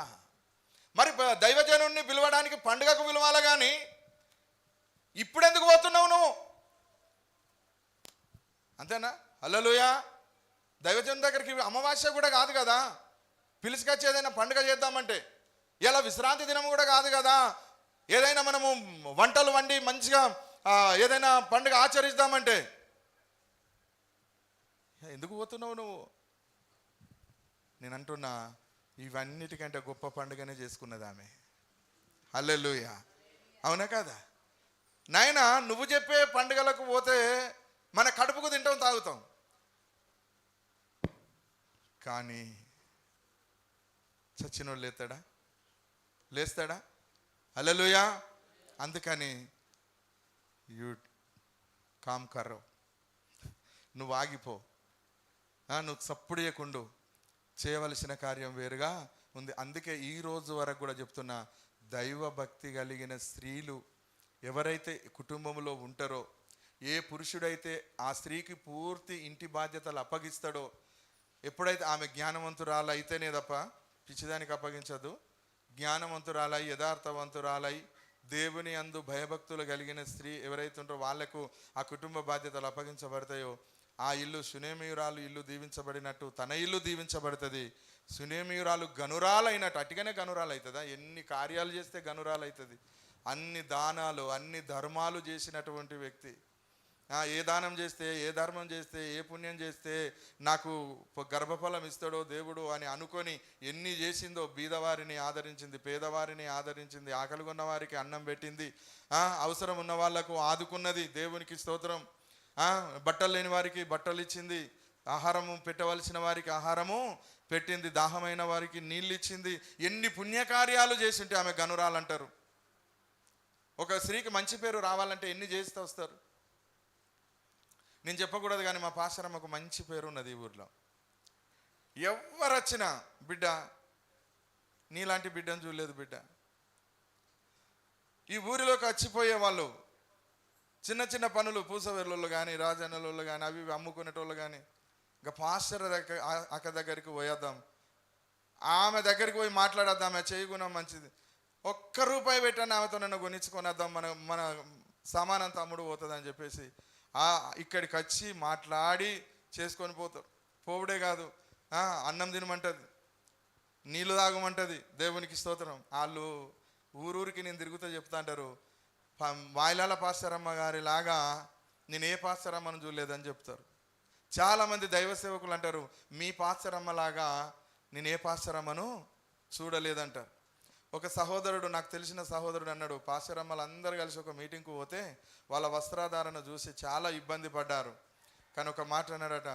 మరి దైవజనుడిని పిలవడానికి పండుగకు పిలవాలి కానీ ఇప్పుడెందుకు పోతున్నావు నువ్వు? అంతేనా? హల్లెలూయా. దైవజనుడి దగ్గరికి అమావాస్య కూడా కాదు కదా, పిలుచుకొచ్చి ఏదైనా పండుగ చేద్దామంటే. ఇలా విశ్రాంతి దినం కూడా కాదు కదా, ఏదైనా మనము వంటలు వండి మంచిగా ఏదైనా పండుగ ఆచరిద్దామంటే ఎందుకు పోతున్నావు నువ్వు? నేను అంటున్నా, ఇవన్నిటికంటే గొప్ప పండుగనే చేసుకున్నది ఆమె. హల్లెలూయా. అవునా కదా నాయనా? నువ్వు చెప్పే పండుగలకు పోతే మన కడుపుకు తింటాం, తాగుతాం, కానీ చచ్చినోడు లేస్తాడా? హల్లెలూయా. అందుకని యూ కామ్ కర్రో, నువ్వు ఆగిపో, నువ్వు సప్పుడు చేయకుండా చేయవలసిన కార్యం వేరుగా ఉంది. అందుకే ఈ రోజు వరకు కూడా చెప్తున్నా, దైవభక్తి కలిగిన స్త్రీలు ఎవరైతే కుటుంబంలో ఉంటారో, ఏ పురుషుడైతే ఆ స్త్రీకి పూర్తి ఇంటి బాధ్యతలు అప్పగిస్తాడో, ఎప్పుడైతే ఆమె జ్ఞానవంతురాలు అయితేనే తప్ప పిచ్చిదానికి అప్పగించదు. జ్ఞానవంతురాలై, యథార్థవంతురాలై, దేవుని అందు భయభక్తులు కలిగిన స్త్రీ ఎవరైతే ఉంటారో వాళ్లకు ఆ కుటుంబ బాధ్యతలు అప్పగించబడతాయో, ఆ ఇల్లు సునేమియురాలు ఇల్లు దీవించబడినట్టు తన ఇల్లు దీవించబడుతుంది. సునేమియురాలు గనురాలైనట్టు, అటుగానే గనురాలు అవుతుందా? ఎన్ని కార్యాలు చేస్తే గనురాలు అవుతుంది? అన్ని దానాలు, అన్ని ధర్మాలు చేసినటువంటి వ్యక్తి. ఏ దానం చేస్తే, ఏ ధర్మం చేస్తే, ఏ పుణ్యం చేస్తే నాకు గర్భఫలం ఇస్తాడో దేవుడు అని అనుకొని ఎన్ని చేసిందో. బీదవారిని ఆదరించింది, పేదవారిని ఆదరించింది, ఆకలిగొన్న వారికి అన్నం పెట్టింది, అవసరం ఉన్న వాళ్లకు ఆదుకున్నది. దేవునికి స్తోత్రం. బట్టలు లేని వారికి బట్టలు ఇచ్చింది, ఆహారము పెట్టవలసిన వారికి ఆహారము పెట్టింది, దాహమైన వారికి నీళ్ళు ఇచ్చింది. ఎన్ని పుణ్యకార్యాలు చేసి ఉంటే ఆమె గనురాలంటారు. ఒక స్త్రీకి మంచి పేరు రావాలంటే ఎన్ని చేస్తూ వస్తారు? నేను చెప్పకూడదు కానీ మా పాస్టరమ్మకు మంచి పేరు ఉన్నది ఈ ఊర్లో. ఎవరు వచ్చినా, బిడ్డ నీలాంటి బిడ్డను చూడలేదు బిడ్డ. ఈ ఊరిలోకి వచ్చిపోయే వాళ్ళు చిన్న చిన్న పనులు, పూసవేర్లలో కానీ, రాజన్నలలో కానీ, అవి అమ్ముకునేటోళ్ళు కానీ, ఇంకా పాస్టర్ అక్క దగ్గరికి పోయేద్దాం, ఆమె దగ్గరికి పోయి మాట్లాడేద్దాం, ఆమె చేయగుణం మంచిది, ఒక్క రూపాయి పెట్టాను ఆమెతో నన్ను కొనిచ్చుకొనేద్దాం, మన సామానం తమ్ముడు పోతుంది అని చెప్పేసి ఇక్కడికి వచ్చి మాట్లాడి చేసుకొని పోతారు. పోవుడే కాదు, అన్నం తినమంటది, నీళ్ళు తాగమంటది. దేవునికి స్తోత్రం. వాళ్ళు ఊరూరికి నేను తిరుగుతూ చెప్తా అంటారు, వాయిలాల పాస్టరమ్మ గారి లాగా నేను ఏ పాస్టరమ్మను చూడలేదని చెప్తారు. చాలామంది దైవ సేవకులు అంటారు, మీ పాస్టరమ్మలాగా నేను ఏ పాస్టరమ్మను చూడలేదంటారు. ఒక సహోదరుడు, నాకు తెలిసిన సహోదరుడు అన్నాడు, పాస్టరమ్మలు అందరూ కలిసి ఒక మీటింగ్కు పోతే వాళ్ళ వస్త్రాధారణ చూసి చాలా ఇబ్బంది పడ్డారు. కానీ ఒక మాట అన్నాడట,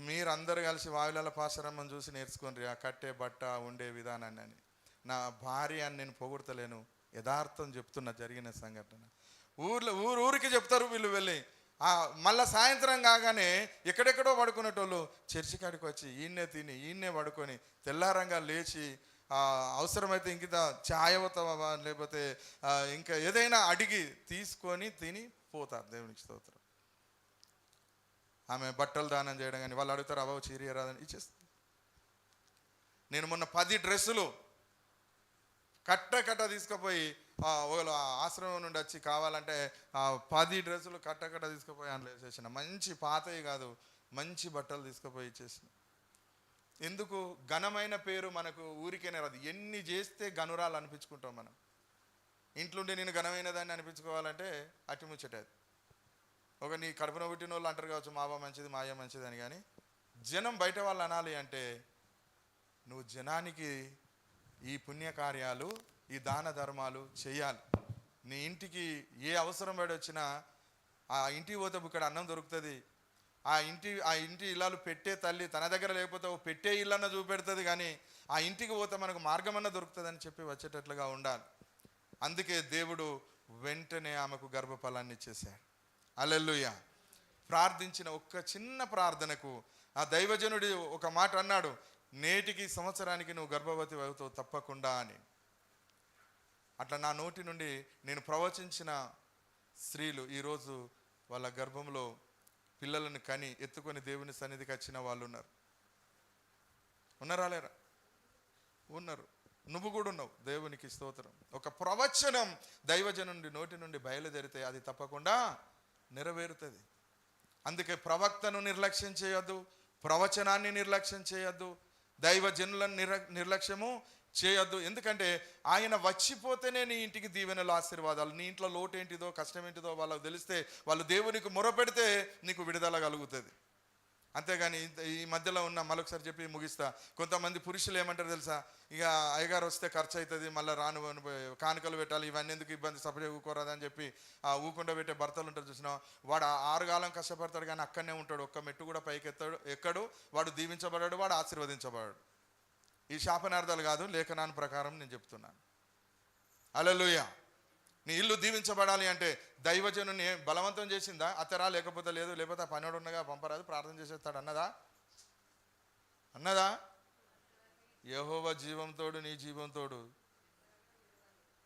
మీరందరూ కలిసి వావిలాల పాసరమ్మని చూసి నేర్చుకోండి ఆ కట్టే బట్ట ఉండే విధానాన్ని అని. నా భార్య అని నేను పొగుడతలేను, యథార్థం చెప్తున్నా జరిగిన సంఘటన. ఊరికి చెప్తారు వీళ్ళు వెళ్ళి. మళ్ళా సాయంత్రం కాగానే ఎక్కడెక్కడో పడుకునేటోళ్ళు చర్చి కాడికి వచ్చి ఈయన్నే తిని ఈయన్నే పడుకొని తెల్లారంగా లేచి అవసరమైతే ఇంక ఛాయ్ అవుతావా లేకపోతే ఇంకా ఏదైనా అడిగి తీసుకొని తిని పోతారు. దేవునికి స్తోత్రం. ఆమె బట్టలు దానం చేయడం కానీ వాళ్ళు అడుగుతారు అవ్వ చీర రాదని ఇచ్చేస్తుంది. నేను మొన్న 10 డ్రెస్సులు కట్ట తీసుకుపోయి ఒకళ్ళు ఆశ్రమం నుండి వచ్చి కావాలంటే 10 డ్రెస్సులు కట్ట తీసుకుపోయి అందులో వేసేసిన. మంచి పాతవి కాదు, మంచి బట్టలు తీసుకుపోయి ఇచ్చేసిన. ఎందుకు? ఘనమైన పేరు మనకు ఊరికేనే రాదు. ఎన్ని చేస్తే గనురాలు అనిపించుకుంటాం మనం. ఇంట్లోండి నేను ఘనమైన దాన్ని అనిపించుకోవాలంటే అటిముచ్చటది. ఒక నీ కడుపున పుట్టిన వాళ్ళు అంటారు కావచ్చు మా అవ్వ మంచిది మా అయ్య మంచిది అని, కానీ జనం బయట వాళ్ళు అనాలి అంటే నువ్వు జనానికి ఈ పుణ్యకార్యాలు ఈ దాన ధర్మాలు చేయాలి. నీ ఇంటికి ఏ అవసరం పడి వచ్చినా ఆ ఇంటికి పోతే ఇక్కడ అన్నం దొరుకుతుంది. ఆ ఇంటి ఇల్లాలు పెట్టే తల్లి తన దగ్గర లేకపోతే పెట్టే ఇల్లన్న చూపెడుతుంది, కానీ ఆ ఇంటికి పోతే మనకు మార్గమన్నా దొరుకుతుంది అని చెప్పి వచ్చేటట్లుగా ఉండాలి. అందుకే దేవుడు వెంటనే ఆమెకు గర్భఫలాన్ని ఇచ్చేశాడు. హల్లెలూయా. ప్రార్థించిన ఒక్క చిన్న ప్రార్థనకు ఆ దైవజనుడి ఒక మాట అన్నాడు, నేటికి సంవత్సరానికి నువ్వు గర్భవతి అవుతావు తప్పకుండా అని. అట్లా నా నోటి నుండి నేను ప్రవచించిన స్త్రీలు ఈరోజు వాళ్ళ గర్భంలో పిల్లలను కని ఎత్తుకొని దేవుని సన్నిధికి వచ్చిన వాళ్ళు ఉన్నారా లేరా? ఉన్నారు. నువ్వు కూడా ఉన్నావు. దేవునికి స్తోత్రం. ఒక ప్రవచనం దైవజనుడి నోటి నుండి బయలుదేరితే అది తప్పకుండా నెరవేరుతుంది. అందుకే ప్రవక్తను నిర్లక్ష్యం చేయొద్దు, ప్రవచనాన్ని నిర్లక్ష్యం చేయొద్దు, దైవజనులను నిర్లక్ష్యము చేయొద్దు. ఎందుకంటే ఆయన వచ్చిపోతేనే నీ ఇంటికి దీవెనలు ఆశీర్వాదాలు. నీ ఇంట్లో లోటు ఏంటిదో కష్టం ఏంటిదో వాళ్ళకు తెలిస్తే వాళ్ళు దేవునికి మొరపెడితే నీకు విడుదల కలుగుతుంది. అంతేగాని ఈ మధ్యలో ఉన్న మరొకసారి చెప్పి ముగిస్తా. కొంతమంది పురుషులు ఏమంటారు తెలుసా, ఇక అయ్యగారు వస్తే ఖర్చు అవుతుంది, మళ్ళీ రాను కానుకలు పెట్టాలి, ఇవన్నీ ఎందుకు ఇబ్బంది, సపరేట్ ఊకోరాదని చెప్పి ఊకుండా పెట్టే భర్తలు ఉంటారు చూసినా. వాడు 6 కాలం కష్టపడతాడు కానీ అక్కడనే ఉంటాడు, ఒక్క మెట్టు కూడా పైకి ఎక్కడు. వాడు దీవించబడాడు, వాడు ఆశీర్వదించబడాడు. ఈ శాపనార్థాలు కాదు, లేఖనాన్ని ప్రకారం నేను చెప్తున్నాను. హల్లెలూయా. నీ ఇల్లు దీవించబడాలి అంటే దైవజనుని బలవంతం చేసిందా? అత్తరా లేకపోతే లేదు, లేకపోతే ఆ పనివాడు ఉండగా పంపరాదు ప్రార్థన చేసేస్తాడు అన్నదా? యెహోవా జీవంతోడు నీ జీవంతోడు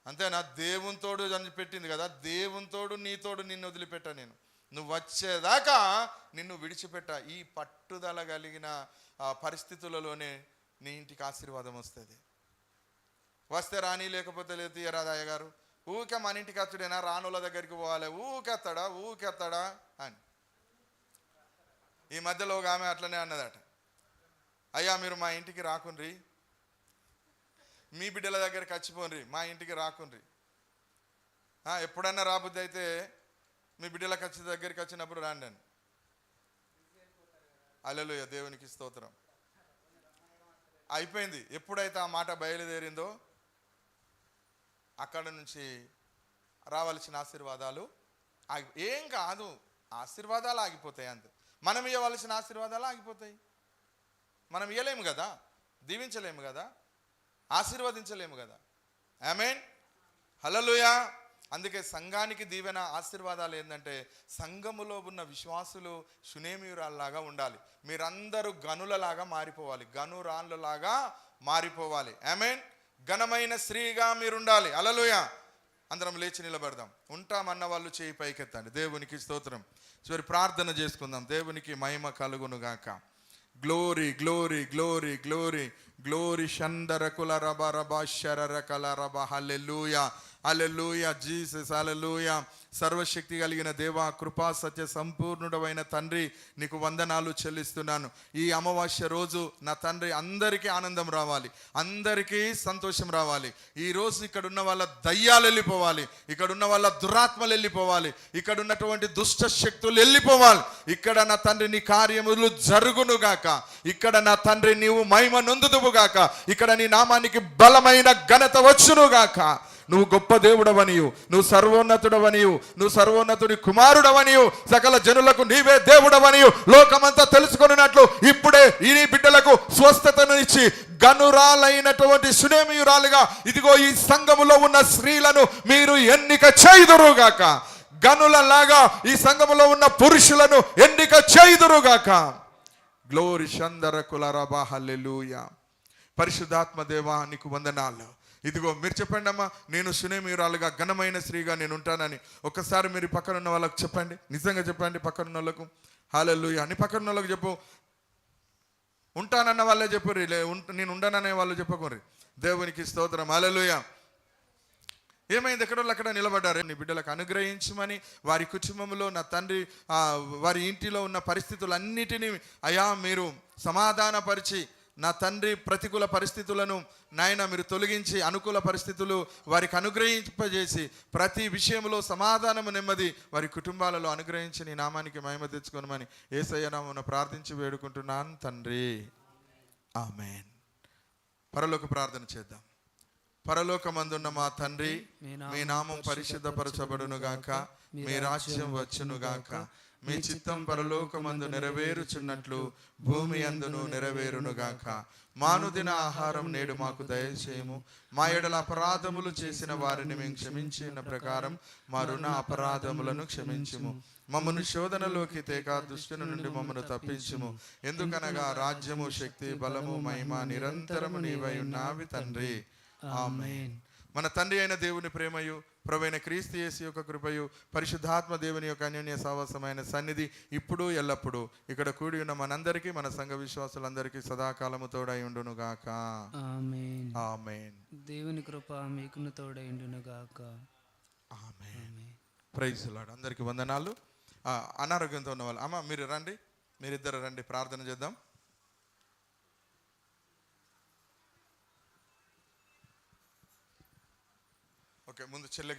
అంతేనా? దేవునితోడు అని పెట్టింది కదా, దేవునితోడు నీతోడు నిన్ను వదిలిపెట్టా నేను, నువ్వు వచ్చేదాకా నిన్ను విడిచిపెట్ట. ఈ పట్టుదల కలిగిన పరిస్థితులలోనే నీ ఇంటికి ఆశీర్వాదం వస్తుంది. వస్తే రాని లేకపోతే లేదు తీయరాదా అయ్యగారు, ఊకే మన ఇంటికి వచ్చుడేనా, రానుల దగ్గరికి పోవాలి, ఊకెత్తాడా అని. ఈ మధ్యలో ఒక ఆమె అట్లనే అన్నదట, అయ్యా మీరు మా ఇంటికి రాకుండ్రి, మీ బిడ్డల దగ్గరికి వచ్చిపోండ్రి, మా ఇంటికి రాకుండ్రి. ఎప్పుడన్నా రాబుద్ది అయితే మీ బిడ్డల దగ్గరికి వచ్చినప్పుడు రాండి అని. హల్లెలూయా. దేవునికి స్తోత్రం. అయిపోయింది. ఎప్పుడైతే ఆ మాట బయలుదేరిందో అక్కడ నుంచి రావాల్సిన ఆశీర్వాదాలు ఏం కాదు, ఆశీర్వాదాలు ఆగిపోతాయి. అంతే. మనం ఇవ్వవలసిన ఆశీర్వాదాలు ఆగిపోతాయి. మనం ఇవ్వలేము కదా, దీవించలేము కదా, ఆశీర్వదించలేము కదా. ఆమేన్. హల్లెలూయా. అందుకే సంఘానికి దీవెన ఆశీర్వాదాలు ఏంటంటే సంఘములో ఉన్న విశ్వాసులు శునేమీయురాల్లాగా ఉండాలి. మీరందరూ గనులలాగా మారిపోవాలి, గనురాళ్ళలాగా మారిపోవాలి. ఆమేన్. ఘనమైన స్త్రీగా మీరుండాలి. హల్లెలూయా. అందరం లేచి నిలబడదాం. ఉంటామన్న వాళ్ళు చేయి పైకెత్తండి. దేవునికి స్తోత్రం. చివరి ప్రార్థన చేసుకుందాం. దేవునికి మహిమ కలుగును గాక. Glory glory glory glory glory షందర కుల రబ రబ శరర కల రబ. హల్లెలూయా హల్లెలూయా జీసస్. హల్లెలూయా. సర్వశక్తి కలిగిన దేవా, కృపా సత్య సంపూర్ణుడమైన తండ్రి, నీకు వందనాలు చెల్లిస్తున్నాను. ఈ అమావాస్య రోజు నా తండ్రి అందరికీ ఆనందం రావాలి, అందరికీ సంతోషం రావాలి. ఈరోజు ఇక్కడ ఉన్న వాళ్ళ దయ్యాలు వెళ్ళిపోవాలి, ఇక్కడ ఉన్న వాళ్ళ దురాత్మలు వెళ్ళిపోవాలి, ఇక్కడ ఉన్నటువంటి దుష్ట శక్తులు వెళ్ళిపోవాలి. ఇక్కడ నా తండ్రి నీ కార్యములు జరుగునుగాక. ఇక్కడ నా తండ్రి నీవు మహిమ నొందుదువుగాక. ఇక్కడ నీ నామానికి బలమైన ఘనత వచ్చునుగాక. నువ్వు గొప్ప దేవుడవనియు, నువ్వు సర్వోన్నతుడవనియు, నువ్వు సర్వోన్నతుడి కుమారుడవనియు, సకల జనులకు నీవే దేవుడవనియు లోకమంతా తెలుసుకొనినట్లు ఇప్పుడే ఈ బిడ్డలకు స్వస్థతను ఇచ్చి గనురాలైనటువంటి సునేమియురాలుగా ఇదిగో ఈ సంఘములో ఉన్న స్త్రీలను మీరు ఎన్నిక చేయుదురుగాక. గనులలాగా ఈ సంఘములో ఉన్న పురుషులను ఎన్నిక చేయుదురుగాక. గ్లోరి షందర కులరబా హల్లెలూయా. పరిశుద్ధాత్మ దేవా నీకు వందనాలు. ఇదిగో మీరు చెప్పండి అమ్మా, నేను సునేమియురాలుగా ఘనమైన స్త్రీగా నేను ఉంటానని ఒక్కసారి మీరు పక్కన ఉన్న వాళ్ళకు చెప్పండి. నిజంగా చెప్పండి పక్కన ఉన్న వాళ్ళకు. హల్లెలూయా అని పక్కన ఉన్న వాళ్ళకు చెప్పు. ఉంటానన్న వాళ్ళే చెప్పుర్రి, నేను ఉండననే వాళ్ళు చెప్పకుర్రి. దేవునికి స్తోత్రం. హల్లెలూయా. ఏమైంది? ఎక్కడోళ్ళు అక్కడ నిలబడ్డారు. నీ బిడ్డలకు అనుగ్రహించమని, వారి కుటుంబంలో నా తండ్రి వారి ఇంటిలో ఉన్న పరిస్థితులన్నిటినీ అయా మీరు సమాధానపరిచి, నా తండ్రి ప్రతికూల పరిస్థితులను నాయన మీరు తొలగించి అనుకూల పరిస్థితులు వారికి అనుగ్రహింపజేసి ప్రతి విషయంలో సమాధానము నెమ్మది వారి కుటుంబాలలో అనుగ్రహించి నీ నామానికి మహిమ తెచ్చుకోనమని యేసయ్య నామమున ప్రార్థించి వేడుకుంటున్నాను తండ్రి. ఆమేన్. పరలోక ప్రార్థన చేద్దాం. పరలోకమందున్న మా తండ్రి, మీ నామం పరిశుద్ధపరచబడును గాక, మీ రాజ్యం వచ్చును గాక, మీ చిత్తం పరలోకమందు నెరవేరుచున్నట్లు భూమి అందును నెరవేరును గాక. మానుదిన ఆహారం నేడు మాకు దయచేయము. మా ఎడల అపరాధములు చేసిన వారిని మేము క్షమించిన ప్రకారం మా రుణ అపరాధములను క్షమించుము. మమ్మను శోధనలోకి తేక దుష్టుని నుండి మమ్మను తప్పించుము. ఎందుకనగా రాజ్యము, శక్తి, బలము, మహిమ నిరంతరము నీవై ఉన్నావి తండ్రి. ఆమేన్. మన తండ్రి అయిన దేవుని ప్రేమయు, ప్రభువైన క్రీస్తు యేసు యొక్క కృపయు, పరిశుద్ధాత్మ దేవుని యొక్క అన్యోన్య సహవాసమైన సన్నిధి ఇప్పుడు ఎల్లప్పుడు ఇక్కడ కూడి ఉన్న మనందరికీ, మన సంఘ విశ్వాసులందరికీ సదాకాలము తోడై ఉండును గాక. ఆమేన్. ఆమేన్. దేవుని కృప మీకును తోడై ఉండును గాక. ఆమేన్. Praise Lord. అందరికీ వందనాలు. అనారోగ్యంతో ఉన్న వాళ్ళు అమ్మ మీరు రండి, మీరిద్దరు రండి, ప్రార్థన చేద్దాం. ఓకే, ముందు చెల్లె